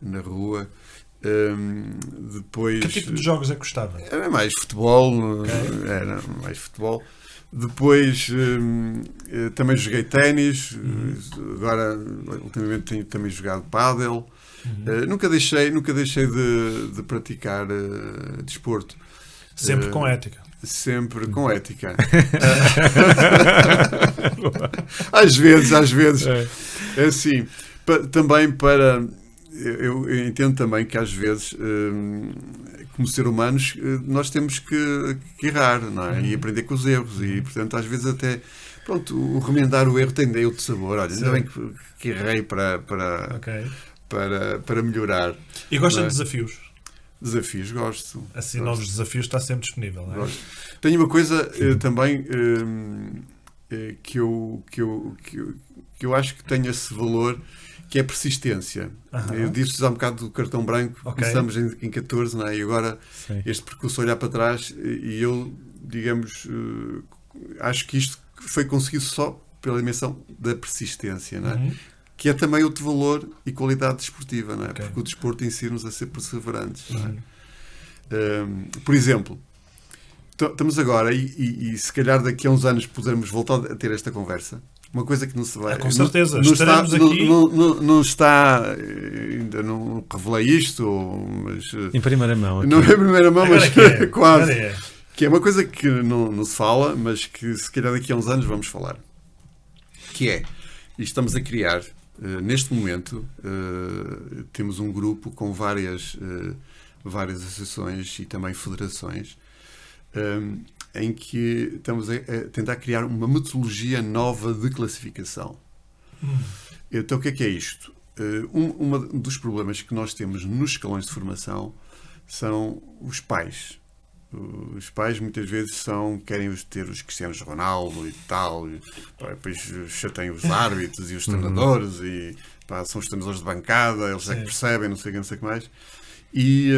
[SPEAKER 3] na rua. Depois,
[SPEAKER 1] que tipo de jogos é que gostava?
[SPEAKER 3] Era mais futebol. Era mais futebol. Depois também joguei ténis. Agora, ultimamente, tenho também jogado pádel. Nunca deixei de praticar desporto.
[SPEAKER 1] Sempre com ética.
[SPEAKER 3] Sempre com ética. Às vezes. É assim. Também para... Eu entendo também que às vezes, como ser humanos, nós temos que errar, não é? E aprender com os erros. E, portanto, às vezes até... Pronto, o remendar o erro tem outro sabor. Olha, ainda bem que errei para melhorar.
[SPEAKER 1] E gosta de desafios?
[SPEAKER 3] Desafios, gosto.
[SPEAKER 1] Assim, novos desafios está sempre disponível, não é?
[SPEAKER 3] Gosto. Tenho uma coisa também que eu acho que tem esse valor, que é a persistência. Eu disse-vos há um bocado do cartão branco, começamos em 14, não é? E agora este percurso olhar para trás, e eu, digamos, acho que isto foi conseguido só pela dimensão da persistência, não é? Que é também outro valor e qualidade desportiva, não é? Porque o desporto ensina-nos a ser perseverantes, não é? Por exemplo, estamos agora e se calhar daqui a uns anos podermos voltar a ter esta conversa. Uma coisa que não se vai...
[SPEAKER 1] Com certeza,
[SPEAKER 3] não
[SPEAKER 1] estaremos
[SPEAKER 3] está,
[SPEAKER 1] aqui...
[SPEAKER 3] Não está... Ainda não revelei isto, mas...
[SPEAKER 2] Em primeira mão. Aqui.
[SPEAKER 3] Não é em primeira mão,
[SPEAKER 1] Agora
[SPEAKER 3] mas
[SPEAKER 1] que é,
[SPEAKER 3] quase.
[SPEAKER 1] agora é.
[SPEAKER 3] Que é uma coisa que não se fala, mas que se calhar daqui a uns anos vamos falar. Que é, e estamos a criar, neste momento, temos um grupo com várias associações e também federações, em que estamos a tentar criar uma metodologia nova de classificação. Então, o que é isto? Um dos problemas que nós temos nos escalões de formação são os pais. Os pais muitas vezes querem ter os Cristianos Ronaldo e tal, e depois chateiam os árbitros e os treinadores, e são os treinadores de bancada, eles é que percebem, não sei o que mais. E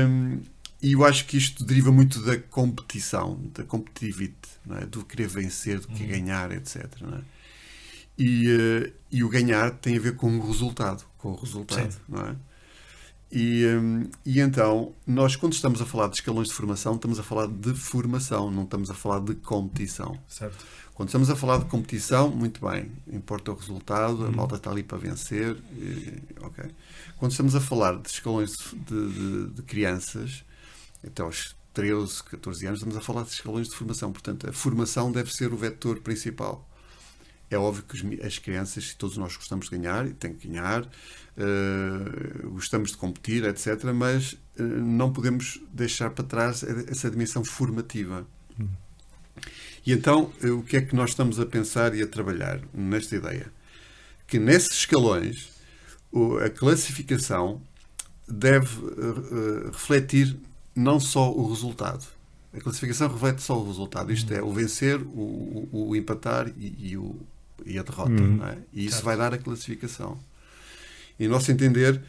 [SPEAKER 3] eu acho que isto deriva muito da competição, da competitividade, não é? Do querer vencer, do querer ganhar, etc. Não é? E o ganhar tem a ver com o resultado, não é? E então, nós quando estamos a falar de escalões de formação, estamos a falar de formação, não estamos a falar de competição.
[SPEAKER 1] Certo.
[SPEAKER 3] Quando estamos a falar de competição, muito bem, importa o resultado, a malta está ali para vencer, ok. Quando estamos a falar de escalões de crianças, até aos 13, 14 anos, estamos a falar de escalões de formação. Portanto, a formação deve ser o vetor principal. É óbvio que as crianças, todos nós gostamos de ganhar, e tem que ganhar, gostamos de competir, etc., mas não podemos deixar para trás essa dimensão formativa. E então, o que é que nós estamos a pensar e a trabalhar nesta ideia? Que nesses escalões, a classificação deve refletir não só o resultado. A classificação reflete só o resultado. Isto é, o vencer, o empatar e a derrota. Não é? E isso vai dar a classificação. E, no nosso entender,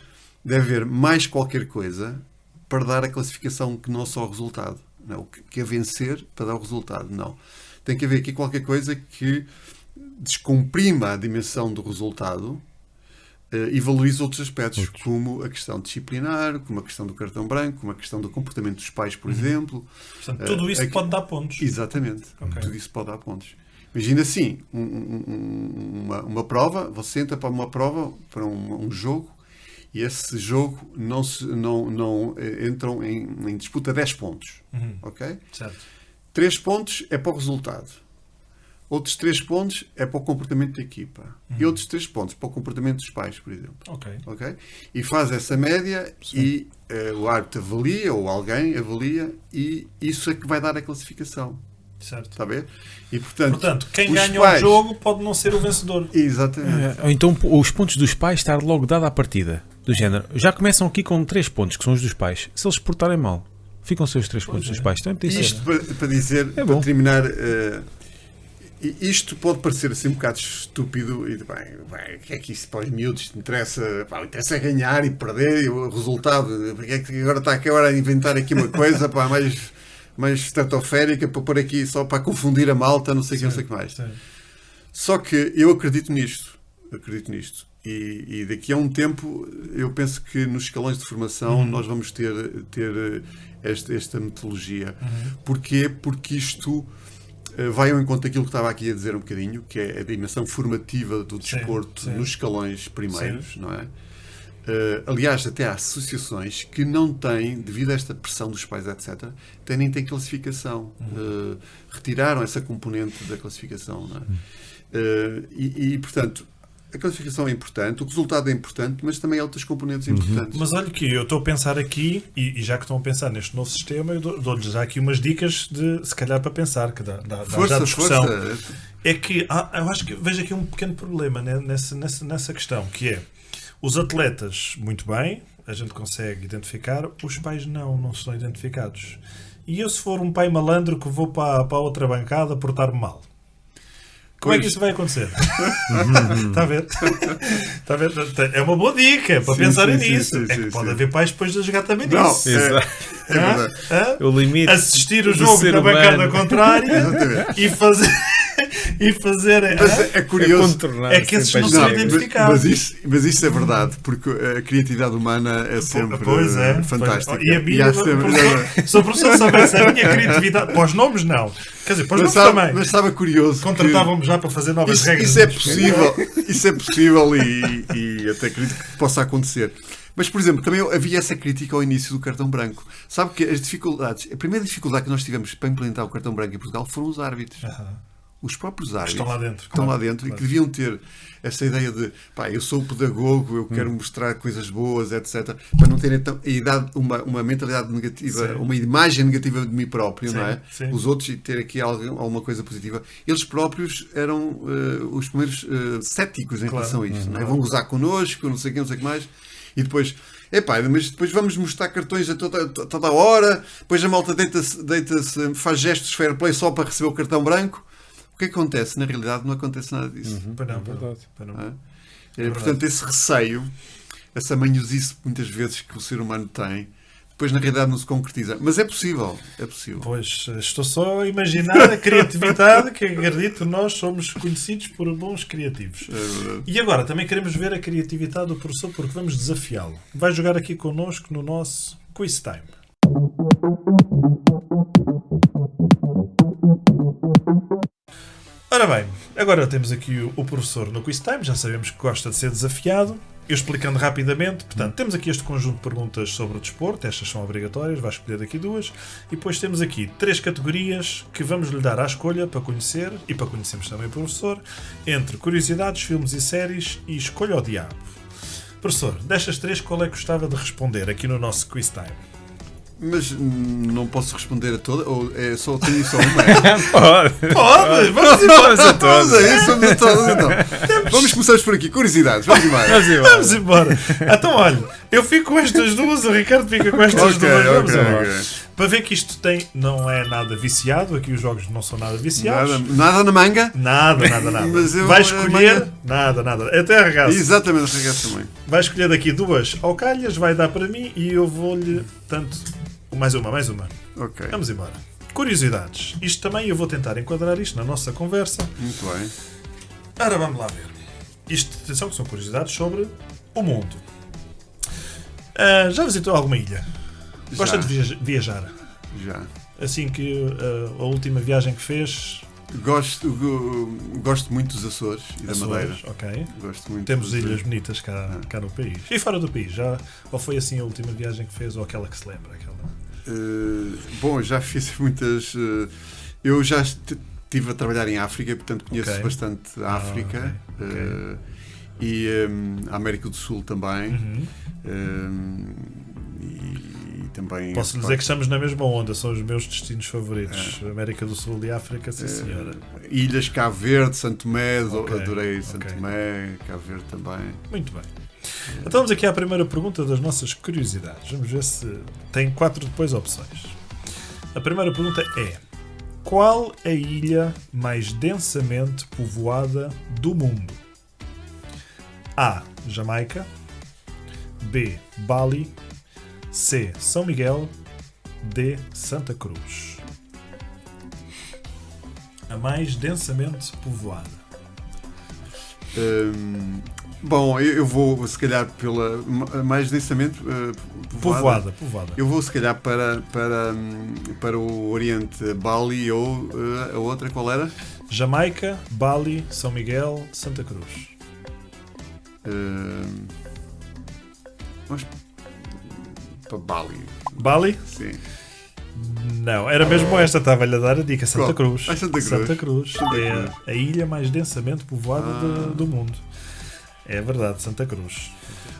[SPEAKER 3] deve haver mais qualquer coisa para dar a classificação que não só o resultado. Não, o que é vencer para dar o resultado. Não. Tem que haver aqui qualquer coisa que descomprima a dimensão do resultado e valoriza outros aspectos, como a questão disciplinar, como a questão do cartão branco, como a questão do comportamento dos pais, por exemplo.
[SPEAKER 1] Portanto, tudo isso pode dar pontos.
[SPEAKER 3] Exatamente. Okay. Tudo isso pode dar pontos. Imagina assim, uma prova, você entra para uma prova, para um jogo, e esse jogo não entram em disputa 10 pontos. Ok?
[SPEAKER 1] Certo.
[SPEAKER 3] 3 pontos é para o resultado. Outros 3 pontos é para o comportamento da equipa. E outros 3 pontos para o comportamento dos pais, por exemplo. Ok? E faz essa média. Sim. E o árbitro avalia, ou alguém avalia, e isso é que vai dar a classificação.
[SPEAKER 1] Certo.
[SPEAKER 3] Está a ver? E, portanto
[SPEAKER 1] quem ganha o jogo pode não ser o vencedor.
[SPEAKER 3] Exatamente.
[SPEAKER 2] Ou então os pontos dos pais estar logo dado à partida. Do género. Já começam aqui com 3 pontos, que são os dos pais. Se eles se portarem mal, ficam os seus 3 pontos dos pais. Então,
[SPEAKER 3] isto para dizer, para terminar... isto pode parecer assim um bocado estúpido e bem, que é que isso para os miúdos interessa? Interessa ganhar e perder e o resultado. Porque é que agora está aqui a inventar aqui uma coisa mais estratosférica para pôr aqui só para confundir a malta, não sei o que mais. Sim. Só que eu acredito nisto. E daqui a um tempo eu penso que nos escalões de formação nós vamos ter esta metodologia. Porquê? Porque isto vai ao encontro daquilo que estava aqui a dizer um bocadinho, que é a dimensão formativa do desporto nos escalões primeiros, não é? Aliás, até há associações que não têm, devido a esta pressão dos pais, etc., nem têm classificação. Retiraram essa componente da classificação, não é? Portanto, a classificação é importante, o resultado é importante, mas também há outras componentes importantes.
[SPEAKER 1] Mas olha que eu estou a pensar aqui, e já que estão a pensar neste novo sistema, eu dou-lhes já aqui umas dicas se calhar para pensar, que dá já discussão.
[SPEAKER 3] Força.
[SPEAKER 1] É que eu acho que vejo aqui um pequeno problema nessa questão, que é os atletas, muito bem, a gente consegue identificar, os pais não são identificados. E eu, se for um pai malandro que vou para a outra bancada portar-me mal, como é que isso vai acontecer? Está a ver? É uma boa dica para pensarem nisso. Pode haver pais depois a jogar também nisso.
[SPEAKER 2] O limite
[SPEAKER 1] assistir o jogo na bancada contrária e fazer e fazer.
[SPEAKER 3] Mas é curioso.
[SPEAKER 2] contornar
[SPEAKER 1] É que esses
[SPEAKER 2] sempre
[SPEAKER 1] não
[SPEAKER 2] as
[SPEAKER 1] são
[SPEAKER 2] regras.
[SPEAKER 1] identificados.
[SPEAKER 3] Mas isso é verdade, porque a criatividade humana é sempre
[SPEAKER 1] Pois é,
[SPEAKER 3] fantástica.
[SPEAKER 1] E a minha,
[SPEAKER 3] há sempre-
[SPEAKER 1] se o professor soubesse a minha criatividade, para os nomes não. Quer dizer, para os
[SPEAKER 3] mas,
[SPEAKER 1] nomes
[SPEAKER 3] sabe,
[SPEAKER 1] também.
[SPEAKER 3] mas estava curioso.
[SPEAKER 1] Contratávamos já para fazer novas regras.
[SPEAKER 3] Isso é possível, isso é possível e até acredito que possa acontecer. Mas, por exemplo, também havia essa crítica ao início do cartão branco. Sabe que as dificuldades, a primeira dificuldade que nós tivemos para implementar o cartão branco em Portugal foram os árbitros. Os próprios árbitros
[SPEAKER 1] Estão lá dentro.
[SPEAKER 3] estão
[SPEAKER 1] claro.
[SPEAKER 3] lá dentro e que deviam ter essa ideia de pá, eu sou o pedagogo, eu quero mostrar coisas boas, etc. Para não terem uma mentalidade negativa,
[SPEAKER 1] Sim.
[SPEAKER 3] uma imagem negativa de mim próprio,
[SPEAKER 1] Sim,
[SPEAKER 3] não é?
[SPEAKER 1] sim.
[SPEAKER 3] Os outros e ter aqui alguma coisa positiva. Eles próprios eram os primeiros céticos em
[SPEAKER 1] Claro.
[SPEAKER 3] relação a isto. Não é? Vão gozar connosco, não sei o que mais. E depois, mas depois vamos mostrar cartões a toda a hora, depois a malta deita-se, faz gestos fair play só para receber o cartão branco. O que acontece? Na realidade não acontece nada disso.
[SPEAKER 1] Pois não,
[SPEAKER 2] verdade.
[SPEAKER 1] pois não.
[SPEAKER 3] Não é? Portanto, esse receio, essa manhosice muitas vezes que o ser humano tem, depois na realidade não se concretiza. Mas é possível, é possível.
[SPEAKER 1] Pois, estou só a imaginar a criatividade que acredito nós somos conhecidos por bons criativos.
[SPEAKER 3] É verdade.
[SPEAKER 1] E agora também queremos ver a criatividade do professor porque vamos desafiá-lo. Vai jogar aqui connosco no nosso Quiz Time. Ora bem, agora temos aqui o professor no Quiz Time, já sabemos que gosta de ser desafiado. Eu explicando rapidamente, portanto, temos aqui este conjunto de perguntas sobre o desporto, estas são obrigatórias, vai escolher daqui duas, e depois temos aqui 3 categorias que vamos lhe dar à escolha para conhecer, e para conhecermos também o professor, entre curiosidades, filmes e séries e escolha ao diabo. Professor, destas 3, qual é que gostava de responder aqui no nosso Quiz Time?
[SPEAKER 3] Mas não posso responder a toda, ou só tenho só uma?
[SPEAKER 2] Pode.
[SPEAKER 1] Pode, vamos embora!
[SPEAKER 2] Vamos a todos.
[SPEAKER 3] Vamos a isso, vamos a todos então. Vamos começar por aqui, curiosidades, vamos embora.
[SPEAKER 1] Vamos embora! Então, olha, eu fico com estas duas, o Ricardo fica com estas duas, vamos embora. Para ver que isto não é nada viciado, aqui os jogos não são nada viciados.
[SPEAKER 3] Nada na manga?
[SPEAKER 1] Nada.
[SPEAKER 3] Mas eu-
[SPEAKER 1] Vai escolher?
[SPEAKER 3] amanhã-
[SPEAKER 1] Nada. Até arregaço.
[SPEAKER 3] Exatamente, regaço também.
[SPEAKER 1] Vai escolher daqui 2 ao calhas, vai dar para mim e eu vou-lhe, mais uma.
[SPEAKER 3] Ok,
[SPEAKER 1] Vamos embora. Curiosidades. Isto também eu vou tentar enquadrar isto na nossa conversa.
[SPEAKER 3] muito bem.
[SPEAKER 1] Ora, vamos lá ver. Isto, atenção, que são curiosidades sobre o mundo. Já visitou alguma ilha? Gosta
[SPEAKER 3] Já.
[SPEAKER 1] de viajar?
[SPEAKER 3] Já.
[SPEAKER 1] Assim que a última viagem que fez...
[SPEAKER 3] Gosto muito dos Açores e da Madeira.
[SPEAKER 1] Açores, ok.
[SPEAKER 3] Gosto muito.
[SPEAKER 1] Temos
[SPEAKER 3] dos-
[SPEAKER 1] ilhas bonitas cá no país. E fora do país? Ou foi assim a última viagem que fez ou aquela que se lembra?
[SPEAKER 3] Bom, já fiz muitas. Eu já estive a trabalhar em África, portanto conheço
[SPEAKER 1] Ok.
[SPEAKER 3] bastante a África
[SPEAKER 1] ok.
[SPEAKER 3] e a América do Sul também.
[SPEAKER 1] Uhum.
[SPEAKER 3] E também.
[SPEAKER 1] Posso lhe dizer que estamos na mesma onda, são os meus destinos favoritos. América do Sul e África, sim senhora.
[SPEAKER 3] Ilhas Cabo Verde, Santo Tomé,
[SPEAKER 1] Ok,
[SPEAKER 3] adorei Santo
[SPEAKER 1] ok.
[SPEAKER 3] Tomé, Cabo Verde também.
[SPEAKER 1] Muito bem. Então vamos aqui à primeira pergunta das nossas curiosidades. Vamos ver se tem 4 depois opções. A primeira pergunta é: qual a ilha mais densamente povoada do mundo? A. Jamaica. B. Bali. C. São Miguel. D. Santa Cruz. A mais densamente povoada.
[SPEAKER 3] Bom, eu vou se calhar pela mais densamente povoada.
[SPEAKER 1] Povoada.
[SPEAKER 3] Eu vou se calhar para o Oriente, Bali ou a outra qual era?
[SPEAKER 1] Jamaica, Bali, São Miguel, Santa Cruz.
[SPEAKER 3] Vamos para Bali.
[SPEAKER 1] Bali?
[SPEAKER 3] Sim.
[SPEAKER 1] Não, era mesmo esta, estava-lhe a dar a dica. Santa
[SPEAKER 3] Qual?
[SPEAKER 1] Cruz.
[SPEAKER 3] Ah, Santa Cruz.
[SPEAKER 1] Santa Cruz.
[SPEAKER 3] Santa
[SPEAKER 1] É
[SPEAKER 3] Cruz.
[SPEAKER 1] a ilha mais densamente povoada do mundo. É verdade, Santa Cruz.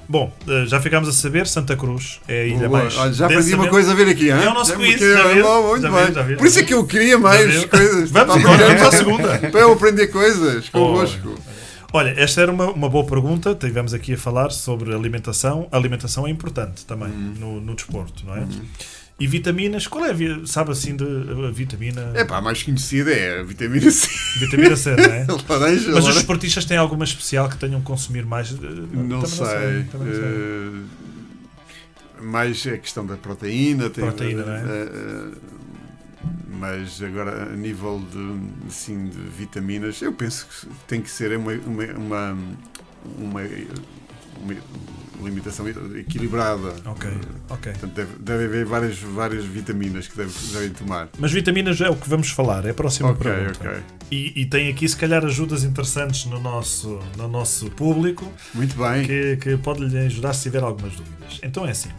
[SPEAKER 1] Bom, já ficámos a saber, Santa Cruz é a ilha
[SPEAKER 3] Boa.
[SPEAKER 1] mais
[SPEAKER 3] Olha, já aprendi uma
[SPEAKER 1] densamente-
[SPEAKER 3] coisa a ver aqui, hein?
[SPEAKER 1] É o nosso
[SPEAKER 3] Já
[SPEAKER 1] quiz,
[SPEAKER 3] me-
[SPEAKER 1] já viu?
[SPEAKER 3] Bom, muito
[SPEAKER 1] Já
[SPEAKER 3] bem.
[SPEAKER 1] viu, já viu.
[SPEAKER 3] Por isso é que eu queria mais
[SPEAKER 1] viu?
[SPEAKER 3] coisas.
[SPEAKER 1] Vamos
[SPEAKER 3] Para
[SPEAKER 1] embora,
[SPEAKER 3] aprender-
[SPEAKER 1] vamos à segunda.
[SPEAKER 3] Para eu aprender coisas convosco.
[SPEAKER 1] Olha, esta era uma boa pergunta. Tivemos aqui a falar sobre alimentação. A alimentação é importante também no desporto, não é? E vitaminas, qual é sabe assim de a vitamina?
[SPEAKER 3] É pá, a mais conhecida é a vitamina C.
[SPEAKER 1] Vitamina C, não é?
[SPEAKER 3] Laranja,
[SPEAKER 1] Mas os
[SPEAKER 3] laranja.
[SPEAKER 1] esportistas têm alguma especial que tenham que consumir mais?
[SPEAKER 3] Não sei.
[SPEAKER 1] Também não sei.
[SPEAKER 3] Mais é a questão da proteína.
[SPEAKER 1] Proteína, não é?
[SPEAKER 3] Mas agora, a nível de vitaminas, eu penso que tem que ser uma limitação equilibrada.
[SPEAKER 1] Ok.
[SPEAKER 3] Portanto, deve haver várias vitaminas que devem tomar.
[SPEAKER 1] Mas vitaminas é o que vamos falar, é a próxima pergunta.
[SPEAKER 3] Ok.
[SPEAKER 1] E tem aqui, se calhar, ajudas interessantes no nosso público.
[SPEAKER 3] Muito bem.
[SPEAKER 1] Que pode lhe ajudar se tiver algumas dúvidas. Então é assim: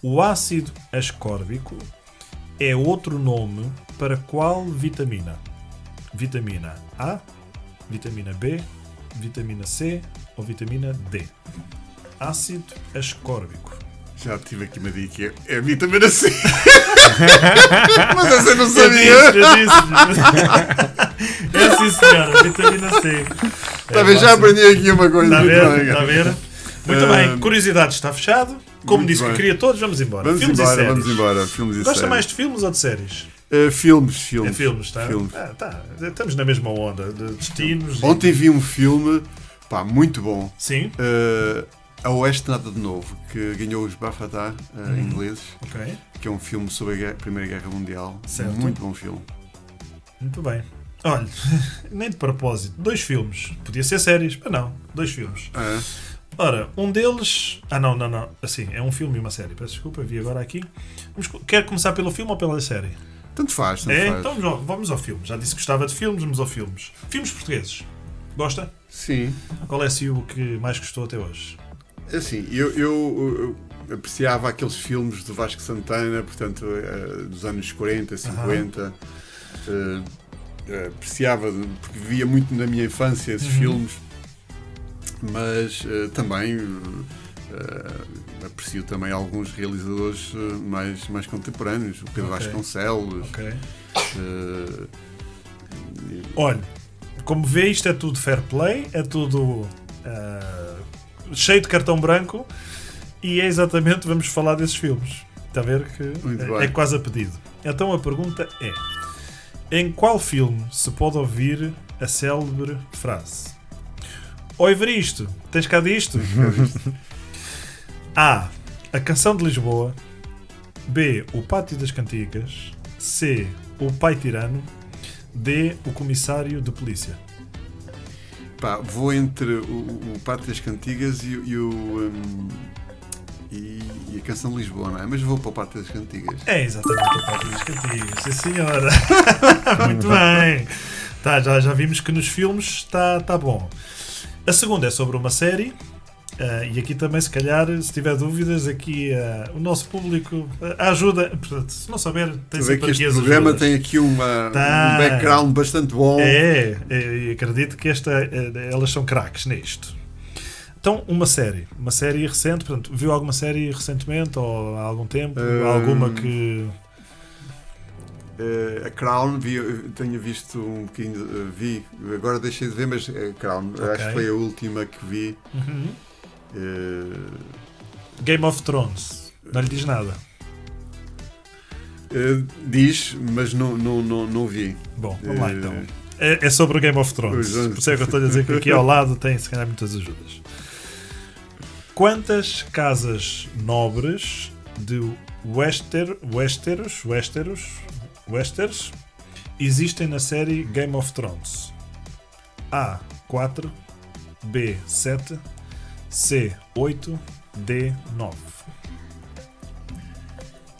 [SPEAKER 1] o ácido ascórbico é outro nome para qual vitamina? Vitamina A, vitamina B, vitamina C ou vitamina D? Ácido ascórbico.
[SPEAKER 3] Já tive aqui uma dica. É a vitamina C. Mas essa eu não sabia.
[SPEAKER 1] Eu disse. É sim, senhora. Vitamina C.
[SPEAKER 3] Talvez já aprendi aqui uma coisa.
[SPEAKER 1] Está a ver? Muito bem. Curiosidade está fechado. Como
[SPEAKER 3] Muito
[SPEAKER 1] disse
[SPEAKER 3] bem.
[SPEAKER 1] que queria todos, vamos embora.
[SPEAKER 3] Vamos
[SPEAKER 1] Filmes
[SPEAKER 3] embora,
[SPEAKER 1] e séries.
[SPEAKER 3] vamos embora. Filmes e
[SPEAKER 1] Gosta
[SPEAKER 3] séries.
[SPEAKER 1] mais de filmes ou de séries?
[SPEAKER 3] Filmes.
[SPEAKER 1] É filmes, tá?
[SPEAKER 3] Filmes.
[SPEAKER 1] Tá. Estamos na mesma onda de destinos.
[SPEAKER 3] Ontem vi um filme, muito bom.
[SPEAKER 1] Sim.
[SPEAKER 3] A Oeste Nada de Novo, que ganhou os BAFTA ingleses,
[SPEAKER 1] Ok.
[SPEAKER 3] que é um filme sobre a Primeira Guerra Mundial.
[SPEAKER 1] Certo.
[SPEAKER 3] Muito bom filme.
[SPEAKER 1] Muito bem. Olha, nem de propósito. 2 filmes. Podia ser séries, mas não. 2 filmes. Ora, um deles... não. Assim, é um filme e uma série. Peço desculpa, vi agora aqui. Quer começar pelo filme ou pela série?
[SPEAKER 3] Tanto faz.
[SPEAKER 1] Então vamos ao filme. Já disse que gostava de filmes, vamos ao filmes. Filmes portugueses. Gosta?
[SPEAKER 3] Sim.
[SPEAKER 1] Qual é assim, o que mais gostou até hoje?
[SPEAKER 3] Assim, eu apreciava aqueles filmes do Vasco Santana, portanto, dos anos 40, 50. Apreciava, porque via muito na minha infância esses filmes. Mas também aprecio também alguns realizadores mais contemporâneos, o Pedro Vasconcelos.
[SPEAKER 1] Olha, como vê, isto é tudo fair play, é tudo cheio de cartão branco, e é exatamente, vamos falar desses filmes. Está a ver que é quase a pedido. Então a pergunta é: em qual filme se pode ouvir a célebre frase: "Ó Evaristo, tens cá disto?" A. A Canção de Lisboa. B. O Pátio das Cantigas. C. O Pai Tirano. D. O Comissário de Polícia.
[SPEAKER 3] Vou entre o Pátio das Cantigas e a Canção de Lisboa, não é? Mas vou para o Pátio das Cantigas.
[SPEAKER 1] É exatamente o Pátio das Cantigas, sim senhora. Muito bem. Já vimos que nos filmes está bom. A segunda é sobre uma série. E aqui também, se calhar, se tiver dúvidas, aqui o nosso público ajuda. Portanto, se não saber, tem sempre aqui as ajudas. Este programa
[SPEAKER 3] tem aqui um background bastante bom.
[SPEAKER 1] E acredito que elas são craques nisto. Então, uma série recente, portanto, viu alguma série recentemente ou há algum tempo? Alguma que...
[SPEAKER 3] A Crown, tenho visto um bocadinho, vi, agora deixei de ver, mas a Crown, acho que foi a última que vi.
[SPEAKER 1] Game of Thrones, não lhe diz nada?
[SPEAKER 3] Diz, mas não vi.
[SPEAKER 1] Bom, vamos lá então. É sobre o Game of Thrones, por isso é que eu estou a dizer que aqui ao lado tem se calhar muitas ajudas. Quantas casas nobres de Westeros existem na série Game of Thrones? A. 4, B. 7, C. 8, D. 9.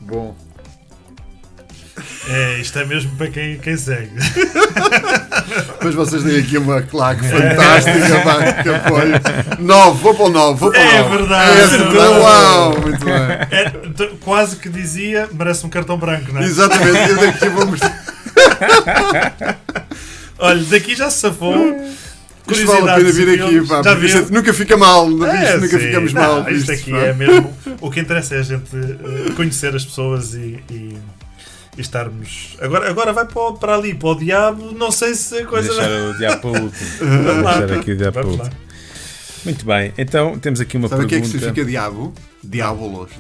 [SPEAKER 3] Bom.
[SPEAKER 1] Isto é mesmo para quem segue.
[SPEAKER 3] Mas vocês têm aqui uma claque fantástica que apoio. 9, vou para o 9.
[SPEAKER 1] É verdade.
[SPEAKER 3] Uau, muito bem.
[SPEAKER 1] Quase que dizia, merece um cartão branco, não é?
[SPEAKER 3] Exatamente, eu daqui vou mostrar.
[SPEAKER 1] Olha, daqui já se safou.
[SPEAKER 3] Isto vale a pena vir aqui, pá, nunca fica mal, nunca ficamos mal.
[SPEAKER 1] Isto aqui é mesmo. O que interessa é a gente conhecer as pessoas e estarmos. Agora vai para ali, para o diabo. Não sei se a coisa.
[SPEAKER 2] Deixar o diabo para o último. Vamos deixar aqui o diabo para o último. Muito bem, então temos aqui uma pergunta.
[SPEAKER 3] Sabe o que é que significa diabo? Diabolos.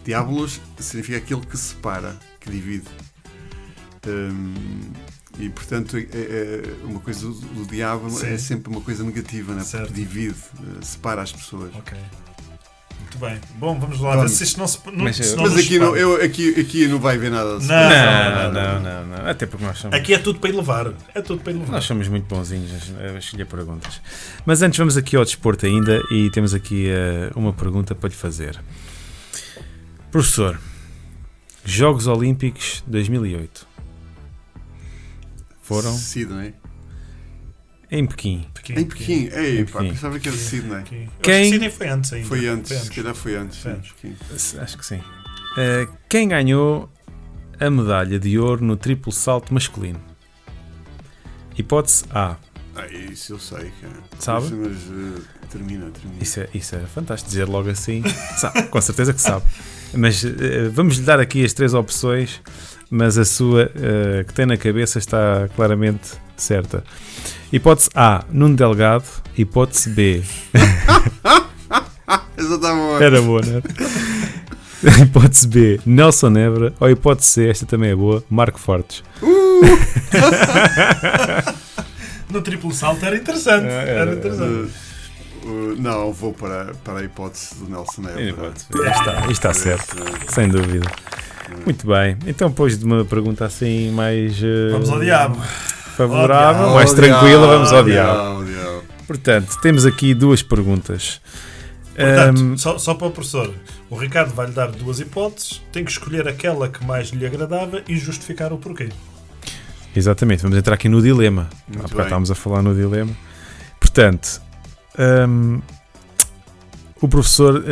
[SPEAKER 3] Diabolos significa aquele que separa, que divide. E portanto uma coisa do diabo é sempre uma coisa negativa, né? Porque divide, separa as pessoas.
[SPEAKER 1] Ok. Muito bem. Bom, vamos lá
[SPEAKER 3] Vamos.
[SPEAKER 1] ver se isto não se.
[SPEAKER 2] Mas
[SPEAKER 1] se não
[SPEAKER 3] Mas
[SPEAKER 1] nos
[SPEAKER 3] aqui não,
[SPEAKER 1] separa.
[SPEAKER 3] aqui não vai haver nada.
[SPEAKER 2] Não. Até porque nós somos...
[SPEAKER 1] Aqui é tudo para ir levar. É tudo para ir levar.
[SPEAKER 2] Nós somos muito bonzinhos a escolher perguntas. Mas antes vamos aqui ao desporto ainda e temos aqui uma pergunta para lhe fazer. Professor, Jogos Olímpicos 2008 foram
[SPEAKER 3] Sydney.
[SPEAKER 2] em Pequim.
[SPEAKER 3] Em Pequim. Ei,
[SPEAKER 2] Em
[SPEAKER 3] pá,
[SPEAKER 2] Pequim.
[SPEAKER 3] pensava que era Sydney.
[SPEAKER 1] Quem?
[SPEAKER 2] Quem-
[SPEAKER 1] Sydney foi antes ainda.
[SPEAKER 3] Foi antes, se calhar foi antes.
[SPEAKER 1] Foi
[SPEAKER 3] sim,
[SPEAKER 1] antes.
[SPEAKER 3] Pequim.
[SPEAKER 2] Acho que sim. Quem ganhou a medalha de ouro no triplo salto masculino? Hipótese A.
[SPEAKER 3] Isso eu sei, cara.
[SPEAKER 2] Sabe?
[SPEAKER 3] Mas termina.
[SPEAKER 2] Isso é fantástico dizer logo assim. Sabe, com certeza que sabe. Mas vamos lhe dar aqui as 3 opções, mas a sua que tem na cabeça está claramente certa. Hipótese A, Nuno Delgado. Hipótese B,
[SPEAKER 3] Essa está boa.
[SPEAKER 2] era boa, não era? Hipótese B, Nelson Nebra. Ou hipótese C, esta também é boa, Marco Fortes.
[SPEAKER 1] No triplo salto era interessante.
[SPEAKER 2] Era
[SPEAKER 1] interessante.
[SPEAKER 3] Não, vou para a hipótese do Nelson Nebra.
[SPEAKER 2] Está certo, sem dúvida. Muito bem, então depois de uma pergunta assim mais
[SPEAKER 1] Vamos ao diabo.
[SPEAKER 2] favorável,
[SPEAKER 1] Ao diabo.
[SPEAKER 2] mais tranquila, vamos ao diabo.
[SPEAKER 3] Ao diabo.
[SPEAKER 2] Portanto, temos aqui 2 perguntas.
[SPEAKER 1] Portanto, só para o professor, o Ricardo vai-lhe dar 2 hipóteses, tem que escolher aquela que mais lhe agradava e justificar o porquê.
[SPEAKER 2] Exatamente, vamos entrar aqui no dilema.
[SPEAKER 3] Muito
[SPEAKER 2] Há bocado
[SPEAKER 3] bem.
[SPEAKER 2] estávamos a falar no dilema. Portanto, o professor,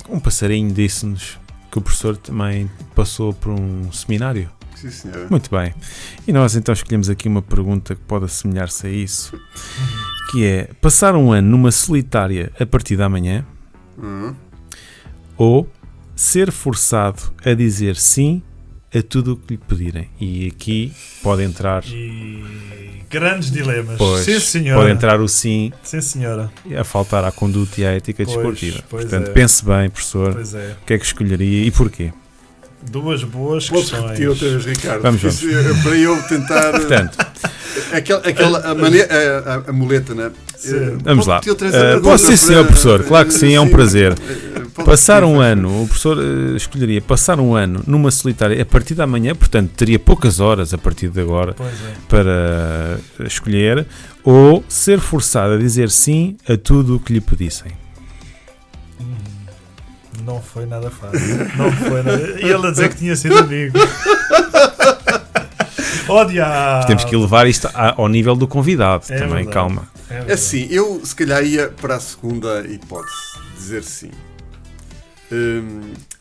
[SPEAKER 2] um passarinho disse-nos que o professor também passou por um seminário.
[SPEAKER 3] Sim, senhora.
[SPEAKER 2] Muito bem. E nós então escolhemos aqui uma pergunta que pode assemelhar-se a isso, que é: passar um ano numa solitária a partir da manhã ou ser forçado a dizer sim a tudo o que lhe pedirem? E aqui pode entrar,
[SPEAKER 1] E grandes dilemas.
[SPEAKER 2] pois,
[SPEAKER 1] Sim, senhora.
[SPEAKER 2] pode entrar o sim
[SPEAKER 1] Sim, senhora.
[SPEAKER 2] a faltar à conduta e à ética
[SPEAKER 1] Pois,
[SPEAKER 2] desportiva.
[SPEAKER 1] pois
[SPEAKER 2] Portanto,
[SPEAKER 1] é.
[SPEAKER 2] pense bem, professor,
[SPEAKER 1] Pois é.
[SPEAKER 2] o que é que escolheria e porquê.
[SPEAKER 1] 2 boas
[SPEAKER 3] Posso
[SPEAKER 1] questões.
[SPEAKER 3] repetir outra vez, Ricardo?
[SPEAKER 2] Vamos.
[SPEAKER 3] Isso é para eu tentar.
[SPEAKER 2] Portanto,
[SPEAKER 3] A muleta, né?
[SPEAKER 1] Sim.
[SPEAKER 2] vamos lá.
[SPEAKER 3] Repetir outra vez a pergunta
[SPEAKER 2] Posso sim, senhor
[SPEAKER 3] para-
[SPEAKER 2] professor, claro que sim, é um prazer.
[SPEAKER 3] Pode
[SPEAKER 2] Passar
[SPEAKER 3] repetir,
[SPEAKER 2] um
[SPEAKER 3] faz
[SPEAKER 2] ano, o professor escolheria passar um ano numa solitária a partir da manhã, portanto teria poucas horas a partir de agora
[SPEAKER 1] Pois é.
[SPEAKER 2] para escolher, ou ser forçado a dizer sim a tudo o que lhe pedissem.
[SPEAKER 1] Não foi nada fácil. Não foi nada. E ele a dizer que tinha sido amigo. Oh, diabo!
[SPEAKER 2] Temos que elevar isto ao nível do convidado
[SPEAKER 1] É
[SPEAKER 2] também,
[SPEAKER 1] verdade.
[SPEAKER 2] calma.
[SPEAKER 1] É
[SPEAKER 3] É
[SPEAKER 1] verdade.
[SPEAKER 3] assim, eu se calhar ia para a segunda hipótese, dizer sim.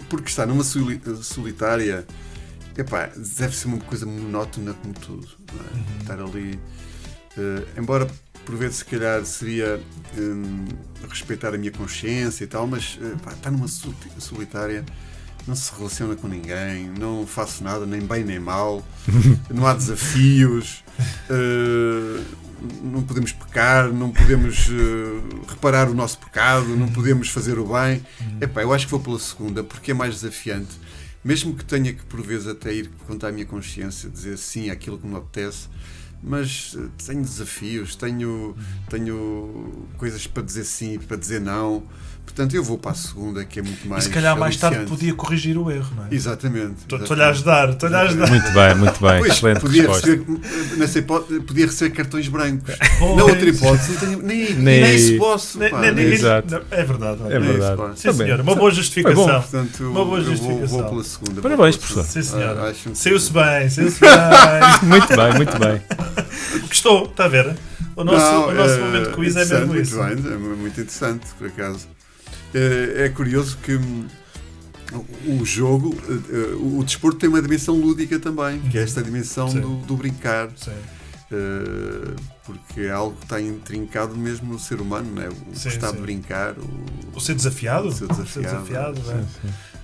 [SPEAKER 3] Porque estar numa solitária, epá, deve ser uma coisa monótona como tudo. Não é? Estar ali, embora por vezes se calhar seria respeitar a minha consciência e tal, mas estar numa solitária, não se relaciona com ninguém, não faço nada, nem bem nem mal, não há desafios, não podemos pecar, não podemos reparar o nosso pecado, não podemos fazer o bem. Epá, eu acho que vou pela segunda, porque é mais desafiante. Mesmo que tenha que, por vezes, até ir contra a minha consciência, dizer sim àquilo que me apetece, mas tenho desafios, tenho coisas para dizer sim e para dizer não. Portanto, eu vou para a segunda, que é muito mais
[SPEAKER 1] E se calhar mais tarde
[SPEAKER 3] aliciante.
[SPEAKER 1] podia corrigir o erro, não é?
[SPEAKER 3] Exatamente.
[SPEAKER 1] Estou-lhe a ajudar, estou-lhe a ajudar.
[SPEAKER 2] Muito bem,
[SPEAKER 3] Pois,
[SPEAKER 2] excelente
[SPEAKER 3] podia
[SPEAKER 2] resposta.
[SPEAKER 3] receber, nessa hipótese, podia receber cartões brancos.
[SPEAKER 1] Pois.
[SPEAKER 3] Na outra hipótese, não tenho, nem se posso.
[SPEAKER 1] Nem-
[SPEAKER 3] pá,
[SPEAKER 1] nem-
[SPEAKER 3] nem
[SPEAKER 1] ninguém-
[SPEAKER 3] se-
[SPEAKER 2] Exato.
[SPEAKER 1] não, é verdade. olha.
[SPEAKER 2] É
[SPEAKER 3] nem
[SPEAKER 2] verdade.
[SPEAKER 3] se pode.
[SPEAKER 1] Sim,
[SPEAKER 2] Tá bem.
[SPEAKER 1] senhora. Uma boa justificação.
[SPEAKER 3] Portanto,
[SPEAKER 1] Uma boa
[SPEAKER 3] eu
[SPEAKER 1] justificação.
[SPEAKER 3] vou pela segunda.
[SPEAKER 2] Parabéns,
[SPEAKER 3] vou pela
[SPEAKER 2] professor.
[SPEAKER 1] Sim, senhora.
[SPEAKER 3] acho que-
[SPEAKER 1] Saiu-se bem, saiu-se bem.
[SPEAKER 2] Muito bem.
[SPEAKER 1] Gostou, está a ver? O nosso momento de quiz é mesmo
[SPEAKER 3] interessante,
[SPEAKER 1] isso.
[SPEAKER 3] muito bem, é muito interessante, por acaso. É curioso que o jogo, o desporto tem uma dimensão lúdica também, que é esta dimensão
[SPEAKER 1] Sim.
[SPEAKER 3] do brincar.
[SPEAKER 1] Sim.
[SPEAKER 3] Porque é algo que está intrincado mesmo no ser humano, não é? O
[SPEAKER 1] Sim,
[SPEAKER 3] gostar
[SPEAKER 1] sim.
[SPEAKER 3] de brincar,
[SPEAKER 1] O ser desafiado?
[SPEAKER 3] O ser desafiado,
[SPEAKER 1] não é?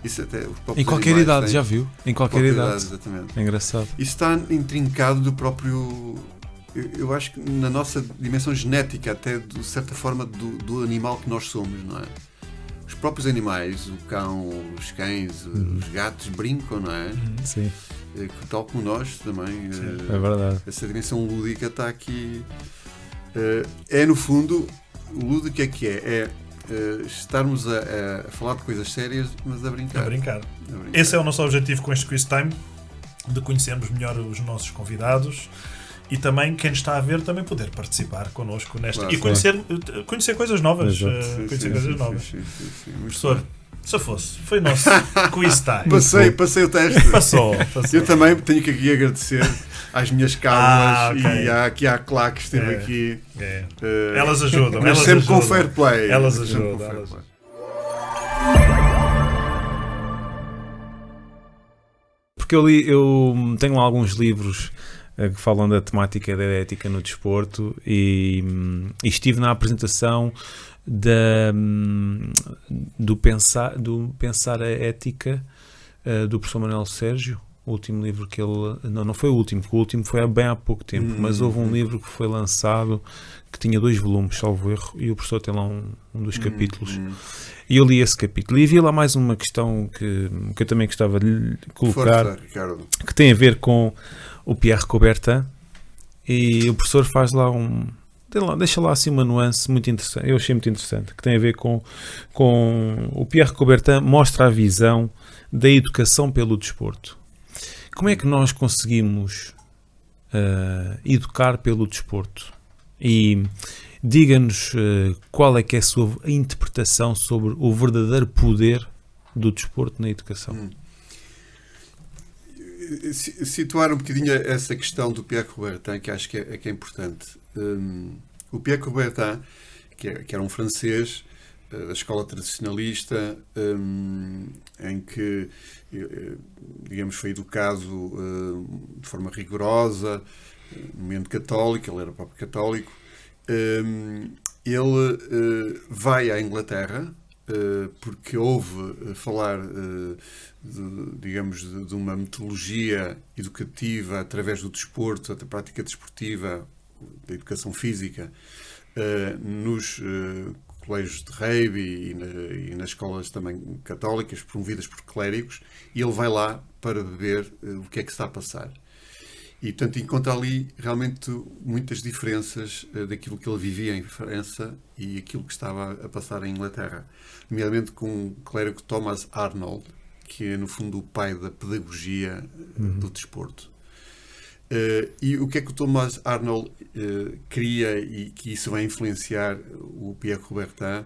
[SPEAKER 3] isso até os próprios
[SPEAKER 2] Em qualquer
[SPEAKER 3] animais
[SPEAKER 2] idade,
[SPEAKER 3] têm.
[SPEAKER 2] já viu? Em qualquer idade.
[SPEAKER 3] Exatamente.
[SPEAKER 2] É engraçado.
[SPEAKER 3] Isso está intrincado do próprio. Eu acho que na nossa dimensão genética, até de certa forma, do animal que nós somos, não é? Os próprios animais, o cão, os cães, os gatos brincam, não é?
[SPEAKER 2] Sim,
[SPEAKER 3] Tal como nós também.
[SPEAKER 2] é verdade.
[SPEAKER 3] Essa dimensão lúdica está aqui. É no fundo, o lúdico é que é estarmos a falar de coisas sérias, mas a brincar.
[SPEAKER 1] A brincar. Esse é o nosso objetivo com este Quiz Time, de conhecermos melhor os nossos convidados e também quem está a ver também poder participar connosco nesta
[SPEAKER 3] Claro,
[SPEAKER 1] e conhecer coisas novas.
[SPEAKER 3] Sim.
[SPEAKER 1] Professor, se fosse, foi o nosso Quiz Time.
[SPEAKER 3] Passei o teste.
[SPEAKER 1] Passou.
[SPEAKER 3] Eu também tenho que aqui agradecer às minhas cábulas
[SPEAKER 1] ok.
[SPEAKER 3] e aqui à Clá que esteve aqui.
[SPEAKER 1] Elas ajudam.
[SPEAKER 3] Mas
[SPEAKER 1] elas
[SPEAKER 3] sempre
[SPEAKER 1] ajudam.
[SPEAKER 3] com fair play.
[SPEAKER 1] Elas
[SPEAKER 3] Sempre
[SPEAKER 1] ajudam,
[SPEAKER 3] com fair
[SPEAKER 1] elas
[SPEAKER 3] play.
[SPEAKER 2] Porque eu tenho lá alguns livros que falam da temática da ética no desporto e estive na apresentação do pensar a ética do professor Manuel Sérgio, o último livro que ele... Não foi o último, porque o último foi bem há pouco tempo, mas houve um livro que foi lançado que tinha 2 volumes, salvo erro, e o professor tem lá um dos capítulos. E eu li esse capítulo e vi lá mais uma questão que eu também gostava de lhe colocar,
[SPEAKER 3] Força, Ricardo.
[SPEAKER 2] que tem a ver com o Pierre Coubertin, e o professor faz lá deixa lá assim uma nuance muito interessante, eu achei muito interessante, que tem a ver com o Pierre Coubertin mostra a visão da educação pelo desporto. Como é que nós conseguimos educar pelo desporto? E diga-nos qual é que é a sua interpretação sobre o verdadeiro poder do desporto na educação.
[SPEAKER 3] Situar um bocadinho essa questão do Pierre Coubertin, que acho que é importante. O Pierre Coubertin, que era um francês da escola tradicionalista, em que, digamos, foi educado de forma rigorosa, no ambiente católico, ele era próprio católico. Ele vai à Inglaterra porque ouve falar de uma metodologia educativa através do desporto, da prática desportiva, da educação física, nos colégios de rugby e nas escolas também católicas promovidas por clérigos, e ele vai lá para ver o que é que está a passar. E, portanto, encontra ali realmente muitas diferenças daquilo que ele vivia em França e aquilo que estava a passar em Inglaterra. Nomeadamente com o clérigo Thomas Arnold, que é, no fundo, o pai da pedagogia do desporto. E o que é que o Thomas Arnold queria e que isso vai influenciar o Pierre Coubertin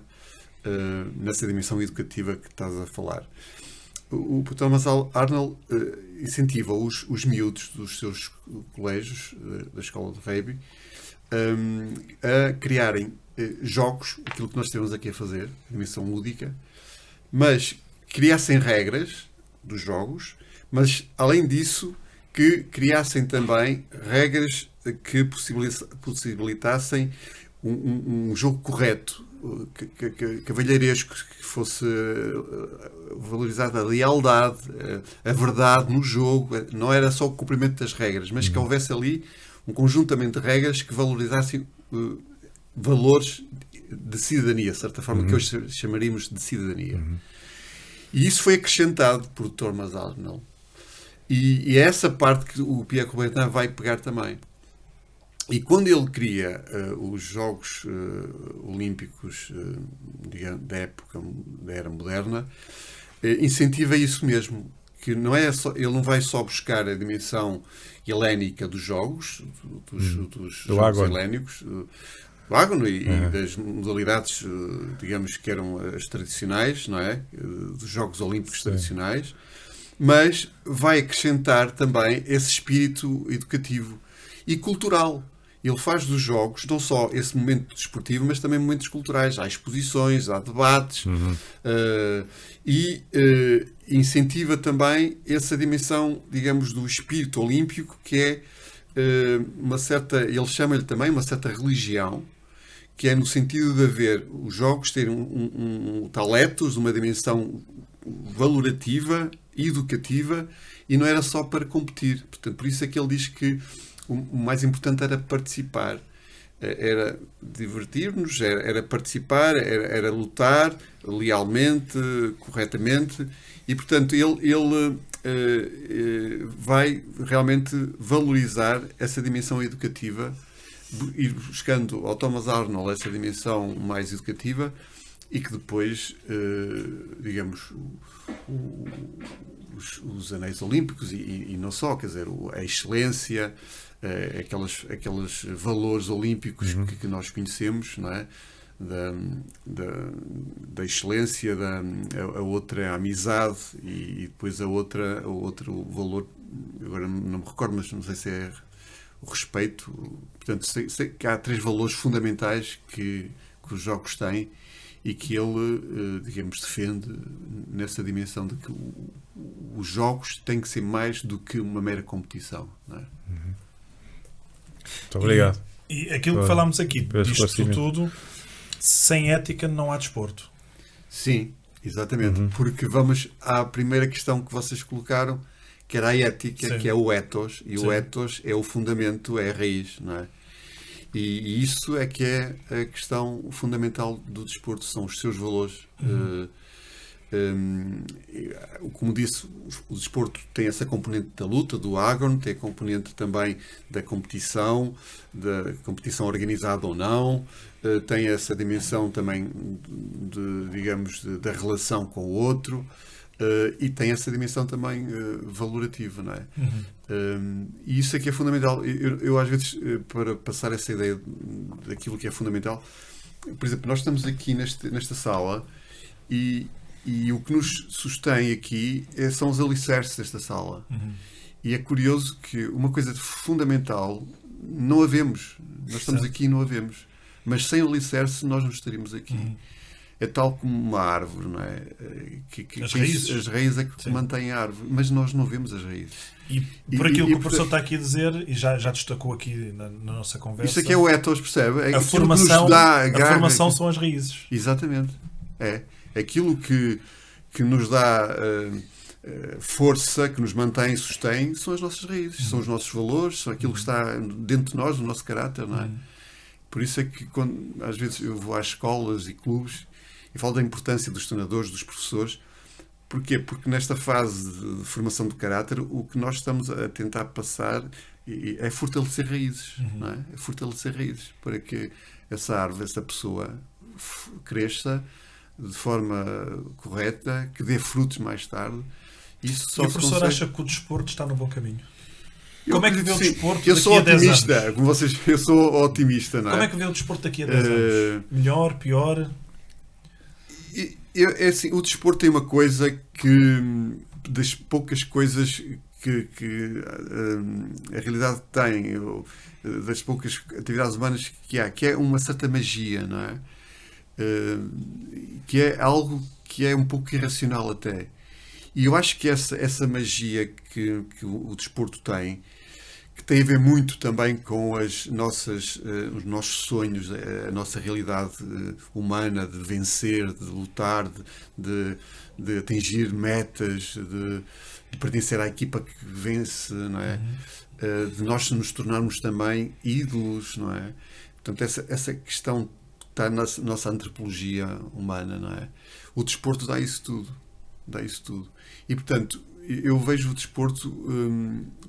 [SPEAKER 3] nessa dimensão educativa que estás a falar? O Thomas Arnold incentiva os miúdos dos seus colégios, da escola de rugby, a criarem jogos, aquilo que nós temos aqui a fazer, a dimensão lúdica, mas criassem regras dos jogos, mas, além disso, que criassem também regras que possibilitassem um jogo correto, cavalheiresco, que fosse valorizada a lealdade, a verdade no jogo. Não era só o cumprimento das regras, mas que houvesse ali um conjuntamento de regras que valorizassem valores de cidadania, de certa forma, que hoje chamaríamos de cidadania. E isso foi acrescentado por Thomas Arnold. E é essa parte que o Pierre Coubertin vai pegar também. E quando ele cria os Jogos Olímpicos da época da Era Moderna, incentiva isso mesmo, que não é só, ele não vai só buscar a dimensão helénica dos jogos, dos jogos helénicos, do ágono e das modalidades, digamos, que eram as tradicionais, não é? Dos Jogos Olímpicos tradicionais, mas vai acrescentar também esse espírito educativo e cultural. Ele faz dos jogos não só esse momento desportivo, mas também momentos culturais. Há exposições, há debates, e incentiva também essa dimensão, digamos, do espírito olímpico, que é uma certa, ele chama-lhe também uma certa religião, que é no sentido de haver os jogos terem um tal ethos, uma dimensão valorativa, educativa, e não era só para competir. Portanto, por isso é que ele diz que o mais importante era participar, era divertir-nos, era participar, era lutar lealmente, corretamente, e, portanto, ele vai realmente valorizar essa dimensão educativa, ir buscando ao Thomas Arnold essa dimensão mais educativa e que depois, digamos, os anéis olímpicos e não só, quer dizer, a excelência, aqueles valores olímpicos que nós conhecemos, não é? Da excelência, a outra a amizade e depois o outro valor, agora não me recordo, mas não sei se é o respeito. Portanto, sei que há 3 valores fundamentais que os jogos têm e que ele, digamos, defende nessa dimensão de que os jogos têm que ser mais do que uma mera competição, não é?
[SPEAKER 2] Muito obrigado.
[SPEAKER 1] E aquilo que falámos aqui, disto tudo, sem ética não há desporto.
[SPEAKER 3] Sim, exatamente. Porque vamos à primeira questão que vocês colocaram, que era a ética,
[SPEAKER 1] Sim.
[SPEAKER 3] que é o ethos. E
[SPEAKER 1] Sim.
[SPEAKER 3] o ethos é o fundamento, é a raiz, não é? E isso é que é a questão fundamental do desporto, são os seus valores. Como disse, o desporto tem essa componente da luta, do agon, tem a componente também da competição organizada ou não, tem essa dimensão também da relação com o outro, e tem essa dimensão também valorativa, não é? E isso é que é fundamental. Eu às vezes, para passar essa ideia daquilo que é fundamental, por exemplo, nós estamos aqui nesta sala e o que nos sustém aqui são os alicerces desta sala. E é curioso que uma coisa fundamental não havemos. Nós estamos aqui e não havemos. Mas sem alicerce nós não estaríamos aqui. É tal como uma árvore, não é?
[SPEAKER 1] As raízes.
[SPEAKER 3] As raízes é que mantêm a árvore. Mas nós não vemos as raízes.
[SPEAKER 1] E por aquilo que o professor está aqui a dizer, e já destacou aqui na nossa conversa...
[SPEAKER 3] Isso é que é o ethos, percebe?
[SPEAKER 1] A formação são as raízes.
[SPEAKER 3] Exatamente. É aquilo que nos dá força, que nos mantém, sustém, são as nossas raízes, são os nossos valores, são aquilo que está dentro de nós, do nosso caráter, não é? Por isso é que às vezes eu vou às escolas e clubes e falo da importância dos treinadores, dos professores. Porquê? Porque nesta fase de formação do caráter, o que nós estamos a tentar passar é fortalecer raízes, não é? É fortalecer raízes para que essa árvore, essa pessoa cresça de forma correta, que dê frutos mais tarde. Isso só
[SPEAKER 1] e o professor acha que o desporto está no bom caminho? Como é que vê o desporto
[SPEAKER 3] eu
[SPEAKER 1] daqui
[SPEAKER 3] sou
[SPEAKER 1] a 10
[SPEAKER 3] otimista,
[SPEAKER 1] anos?
[SPEAKER 3] como vocês, eu sou otimista, não é?
[SPEAKER 1] Como é que vê o desporto daqui a 10 anos? Melhor, pior?
[SPEAKER 3] É assim, o desporto tem uma coisa que, das poucas coisas que a realidade tem, das poucas atividades humanas que há, que é uma certa magia, não é? Que é algo que é um pouco irracional até. E eu acho que essa magia que o desporto tem, que tem a ver muito também com os nossos sonhos, a nossa realidade humana de vencer, de lutar, de atingir metas, de pertencer à equipa que vence, não é? De nós nos tornarmos também ídolos, não é? Portanto, essa questão está na nossa antropologia humana, não é? O desporto dá isso tudo. E, portanto, eu vejo o desporto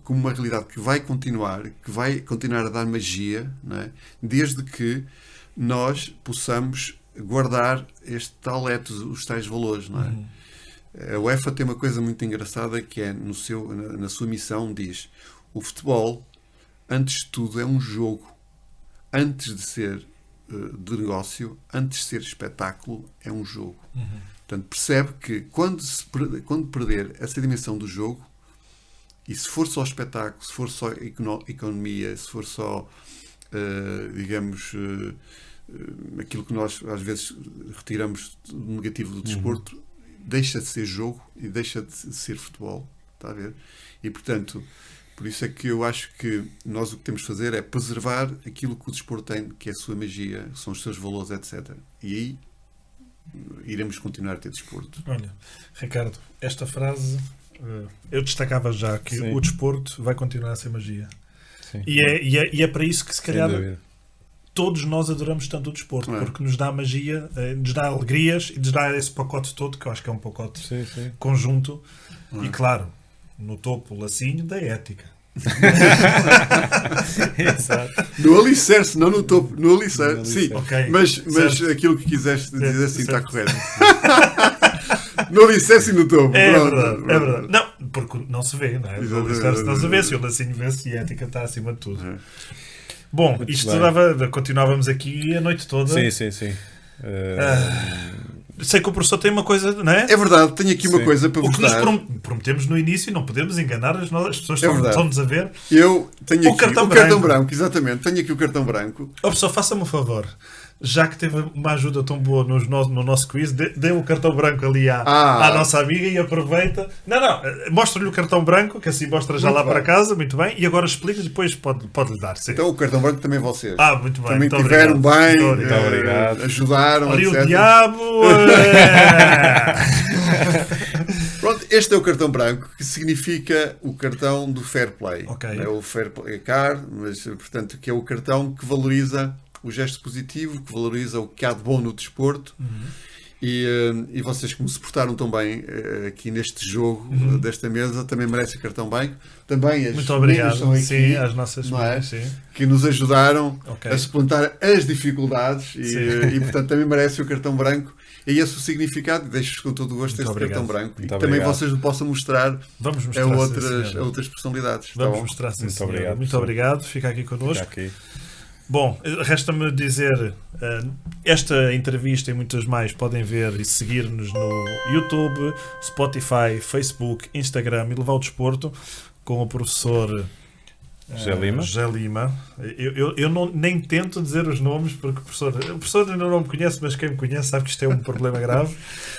[SPEAKER 3] como uma realidade que vai continuar a dar magia, não é? Desde que nós possamos guardar este tal ethos, os tais valores, não é? A UEFA tem uma coisa muito engraçada que é, na sua missão, diz: o futebol, antes de tudo, é um jogo. Antes de ser de negócio, antes de ser espetáculo, é um jogo. Portanto, percebe que quando perder essa dimensão do jogo, e se for só espetáculo, se for só economia, se for só, digamos, aquilo que nós às vezes retiramos do negativo do desporto, deixa de ser jogo e deixa de ser futebol. Está a ver? E, portanto, por isso é que eu acho que nós o que temos de fazer é preservar aquilo que o desporto tem, que é a sua magia, são os seus valores, etc. E aí iremos continuar a ter desporto.
[SPEAKER 1] Olha, Ricardo, esta frase eu destacava já que
[SPEAKER 2] Sim.
[SPEAKER 1] o desporto vai continuar a ser magia.
[SPEAKER 2] Sim.
[SPEAKER 1] E é para isso que se
[SPEAKER 2] Sem
[SPEAKER 1] calhar
[SPEAKER 2] dúvida.
[SPEAKER 1] todos nós adoramos tanto o desporto,
[SPEAKER 3] Não é?
[SPEAKER 1] porque nos dá magia, nos dá alegrias e nos dá esse pacote todo, que eu acho que é um pacote
[SPEAKER 2] Sim.
[SPEAKER 1] conjunto.
[SPEAKER 3] Não é?
[SPEAKER 1] E claro, no topo, o lacinho da ética.
[SPEAKER 2] Exato.
[SPEAKER 3] No alicerce, não no topo. No alicerce, sim.
[SPEAKER 1] Ok,
[SPEAKER 3] Mas
[SPEAKER 1] certo.
[SPEAKER 3] aquilo que quiseste dizer assim está
[SPEAKER 1] certo.
[SPEAKER 3] correto. No alicerce e no topo.
[SPEAKER 1] É
[SPEAKER 3] Pronto,
[SPEAKER 1] verdade, é
[SPEAKER 3] pronto.
[SPEAKER 1] verdade. Não, porque não se vê, não é? O alicerce não se vê, se o lacinho vê-se e a ética está acima de tudo. Bom, isto
[SPEAKER 2] bem.
[SPEAKER 1] continuávamos aqui a noite toda.
[SPEAKER 2] Sim.
[SPEAKER 1] Sei que o professor tem uma coisa, não é?
[SPEAKER 3] É verdade, tenho aqui uma
[SPEAKER 2] Sim.
[SPEAKER 3] coisa para
[SPEAKER 1] O que nos
[SPEAKER 3] mostrar.
[SPEAKER 1] prometemos no início, não podemos enganar as pessoas que
[SPEAKER 3] É verdade.
[SPEAKER 1] estão-nos a ver.
[SPEAKER 3] Eu tenho
[SPEAKER 1] O
[SPEAKER 3] aqui
[SPEAKER 1] cartão
[SPEAKER 3] o cartão
[SPEAKER 1] branco.
[SPEAKER 3] branco, exatamente. Tenho aqui o cartão branco.
[SPEAKER 1] Ó pessoal, faça-me um favor. Já que teve uma ajuda tão boa no nosso quiz, dê o cartão branco ali à nossa amiga e aproveita. Não, mostra-lhe o cartão branco, que assim mostra já
[SPEAKER 3] Muito
[SPEAKER 1] lá
[SPEAKER 3] bem.
[SPEAKER 1] para casa, muito bem. E agora explica, depois pode-lhe dar. Sim.
[SPEAKER 3] Então o cartão branco também vocês.
[SPEAKER 1] Muito bem.
[SPEAKER 3] Também
[SPEAKER 1] muito
[SPEAKER 3] tiveram
[SPEAKER 1] obrigado.
[SPEAKER 3] bem,
[SPEAKER 1] Muito
[SPEAKER 2] obrigado.
[SPEAKER 3] ajudaram,
[SPEAKER 1] Ali
[SPEAKER 3] etc.
[SPEAKER 1] o diabo.
[SPEAKER 3] Pronto, este é o cartão branco, que significa o cartão do fair play.
[SPEAKER 1] Ok.
[SPEAKER 3] É o fair play card, mas portanto que é o cartão que valoriza o gesto positivo, que valoriza o que há de bom no desporto. E vocês que me suportaram tão bem aqui neste jogo desta mesa também merecem cartão branco. Também as
[SPEAKER 1] Muito
[SPEAKER 3] meninas
[SPEAKER 1] obrigado.
[SPEAKER 3] estão aqui,
[SPEAKER 1] Sim, as nossas
[SPEAKER 3] não é?
[SPEAKER 1] mães, sim.
[SPEAKER 3] Que nos ajudaram
[SPEAKER 1] Ok.
[SPEAKER 3] a suplantar as dificuldades
[SPEAKER 1] Sim.
[SPEAKER 3] e portanto também merece o cartão branco. E esse o significado, deixo-vos com todo o gosto
[SPEAKER 1] Muito
[SPEAKER 3] este cartão
[SPEAKER 1] obrigado.
[SPEAKER 3] branco.
[SPEAKER 2] Muito
[SPEAKER 3] E que também
[SPEAKER 2] obrigado.
[SPEAKER 3] vocês me possam mostrar
[SPEAKER 1] Vamos
[SPEAKER 3] a
[SPEAKER 1] mostrar, sim,
[SPEAKER 3] outras,
[SPEAKER 1] senhora.
[SPEAKER 3] a outras personalidades. Tá
[SPEAKER 1] Vamos
[SPEAKER 3] bom?
[SPEAKER 1] mostrar, sim,
[SPEAKER 2] Muito
[SPEAKER 1] senhora.
[SPEAKER 2] obrigado,
[SPEAKER 1] Muito
[SPEAKER 2] professor.
[SPEAKER 1] obrigado. Fica aqui
[SPEAKER 2] Já
[SPEAKER 1] connosco.
[SPEAKER 2] aqui.
[SPEAKER 1] Bom, resta-me dizer, esta entrevista e muitas mais podem ver e seguir-nos no YouTube, Spotify, Facebook, Instagram e Levar o Desporto com o professor
[SPEAKER 2] José Lima.
[SPEAKER 1] José Lima. Eu nem tento dizer os nomes porque o professor ainda não me conhece, mas quem me conhece sabe que isto é um problema grave.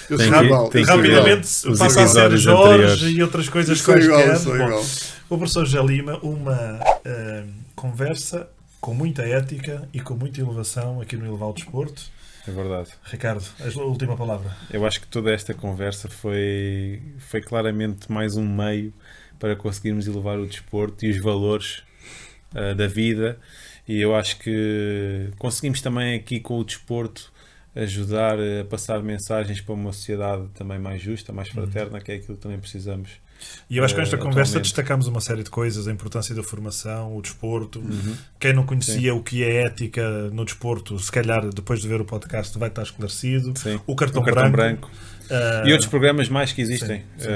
[SPEAKER 3] Eu
[SPEAKER 2] Tem
[SPEAKER 3] sou
[SPEAKER 2] que-
[SPEAKER 3] igual.
[SPEAKER 2] tem
[SPEAKER 3] eu
[SPEAKER 2] que
[SPEAKER 3] sou igual.
[SPEAKER 1] Rapidamente
[SPEAKER 2] Os
[SPEAKER 1] passa a ser
[SPEAKER 2] episódios
[SPEAKER 1] Jorge
[SPEAKER 2] anteriores.
[SPEAKER 1] e outras coisas
[SPEAKER 3] Eu sou igual,
[SPEAKER 1] quaisquer.
[SPEAKER 3] eu sou
[SPEAKER 1] Bom,
[SPEAKER 3] igual.
[SPEAKER 1] o professor José Lima, uma conversa com muita ética e com muita inovação aqui no Elevar o Desporto.
[SPEAKER 2] É verdade.
[SPEAKER 1] Ricardo, a última palavra.
[SPEAKER 2] Eu acho que toda esta conversa foi claramente mais um meio para conseguirmos elevar o desporto e os valores da vida, e eu acho que conseguimos também aqui com o desporto ajudar a passar mensagens para uma sociedade também mais justa, mais fraterna, que é aquilo que também precisamos.
[SPEAKER 1] E eu acho que com esta conversa
[SPEAKER 2] Atualmente.
[SPEAKER 1] destacamos uma série de coisas, a importância da formação, o desporto. Quem não conhecia o que é ética no desporto, se calhar depois de ver o podcast vai estar esclarecido.
[SPEAKER 2] Sim.
[SPEAKER 1] O cartão,
[SPEAKER 2] branco.
[SPEAKER 1] Uh,
[SPEAKER 2] E outros programas mais que existem
[SPEAKER 1] sim.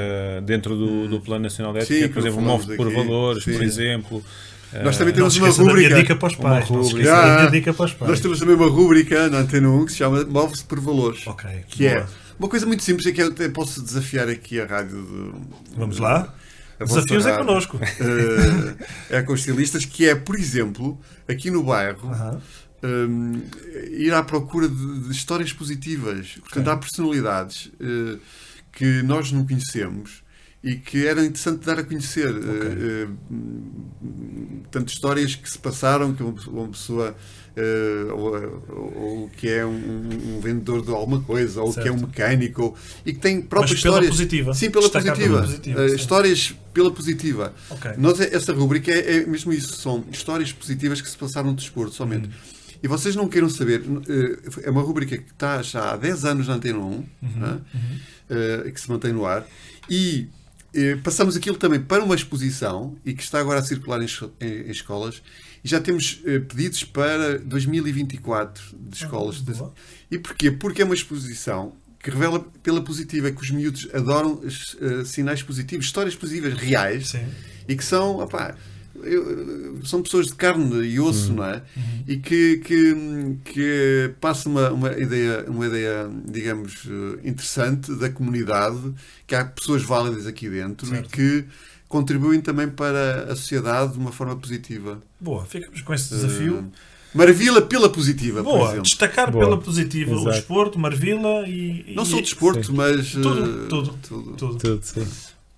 [SPEAKER 2] dentro do Plano Nacional de
[SPEAKER 3] Sim,
[SPEAKER 2] Ética,
[SPEAKER 3] que
[SPEAKER 2] por exemplo, o
[SPEAKER 3] falamos
[SPEAKER 2] Move por
[SPEAKER 3] aqui.
[SPEAKER 2] Valores,
[SPEAKER 3] Sim.
[SPEAKER 2] por exemplo.
[SPEAKER 3] Nós também
[SPEAKER 1] não
[SPEAKER 3] temos
[SPEAKER 1] se
[SPEAKER 3] uma
[SPEAKER 1] esqueça da minha
[SPEAKER 3] rúbrica.
[SPEAKER 1] dica para os pais. Não se
[SPEAKER 2] Uma
[SPEAKER 1] esqueça da minha
[SPEAKER 3] rúbrica.
[SPEAKER 1] dica para os pais.
[SPEAKER 3] Nós temos também uma rúbrica na Antena 1 que se chama Move-se por Valores.
[SPEAKER 1] Ok,
[SPEAKER 3] Que é
[SPEAKER 1] boa.
[SPEAKER 3] uma coisa muito simples, é que eu até posso desafiar aqui a rádio.
[SPEAKER 1] Vamos lá?
[SPEAKER 3] A vossa
[SPEAKER 1] Desafios é
[SPEAKER 3] rádio.
[SPEAKER 1] connosco.
[SPEAKER 3] É com estilistas, que é, por exemplo, aqui no bairro, ir à procura de histórias positivas. Portanto, há personalidades que nós não conhecemos e que era interessante dar a conhecer. Tanto histórias que se passaram, que uma pessoa ou que é um vendedor de alguma coisa, ou
[SPEAKER 1] Certo.
[SPEAKER 3] que é um mecânico, e que tem próprias
[SPEAKER 1] Mas pela
[SPEAKER 3] histórias.
[SPEAKER 1] positiva.
[SPEAKER 3] Sim, pela
[SPEAKER 1] Destacar
[SPEAKER 3] positiva.
[SPEAKER 1] pela positiva, sim.
[SPEAKER 3] Histórias pela positiva.
[SPEAKER 1] Ok.
[SPEAKER 3] Nós, essa rubrica é mesmo isso, são histórias positivas que se passaram no desporto somente. E vocês não queiram saber, é uma rubrica que está já há 10 anos na Antena 1, que se mantém no ar, e passamos aquilo também para uma exposição, e que está agora a circular em escolas, e já temos pedidos para 2024 de escolas.
[SPEAKER 1] Boa.
[SPEAKER 3] E porquê? Porque é uma exposição que revela pela positiva, que os miúdos adoram sinais positivos, histórias positivas reais,
[SPEAKER 1] Sim.
[SPEAKER 3] e que são, são pessoas de carne e osso, não é? E que passa uma ideia, digamos, interessante da comunidade, que há pessoas válidas aqui dentro,
[SPEAKER 1] Certo.
[SPEAKER 3] e que contribuem também para a sociedade de uma forma positiva.
[SPEAKER 1] Boa, ficamos com esse desafio.
[SPEAKER 3] Marvila pela positiva, por
[SPEAKER 1] Boa,
[SPEAKER 3] exemplo.
[SPEAKER 1] destacar
[SPEAKER 2] Boa.
[SPEAKER 1] pela positiva o
[SPEAKER 2] Exato.
[SPEAKER 1] desporto, Marvila e...
[SPEAKER 3] Não só o desporto,
[SPEAKER 2] Sim.
[SPEAKER 3] mas
[SPEAKER 1] Tudo.
[SPEAKER 3] tudo.
[SPEAKER 2] Tudo, sim.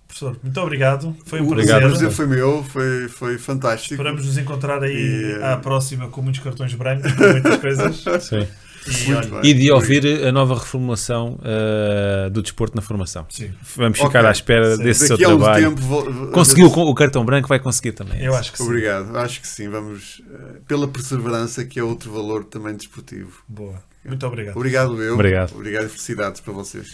[SPEAKER 1] Professor, muito obrigado. Foi um
[SPEAKER 2] Obrigado,
[SPEAKER 1] prazer.
[SPEAKER 3] O prazer foi meu, foi fantástico.
[SPEAKER 1] Esperamos nos encontrar aí
[SPEAKER 3] E,
[SPEAKER 1] à próxima com muitos cartões brancos, com muitas coisas.
[SPEAKER 2] Sim.
[SPEAKER 1] E,
[SPEAKER 3] Muito
[SPEAKER 1] olha,
[SPEAKER 3] bem.
[SPEAKER 2] E de ouvir a nova reformulação do desporto na formação.
[SPEAKER 1] sim,
[SPEAKER 2] Vamos ficar
[SPEAKER 3] Ok.
[SPEAKER 2] à espera
[SPEAKER 1] Sim.
[SPEAKER 2] desse seu
[SPEAKER 3] Daqui a um
[SPEAKER 2] trabalho.
[SPEAKER 3] tempo...
[SPEAKER 2] Conseguiu o cartão branco, vai conseguir também.
[SPEAKER 1] eu acho que sim.
[SPEAKER 3] Obrigado, acho que sim. Vamos pela perseverança, que é outro valor também desportivo.
[SPEAKER 1] Boa. Muito obrigado.
[SPEAKER 3] Obrigado, eu.
[SPEAKER 2] Obrigado.
[SPEAKER 3] Obrigado e felicidades para vocês.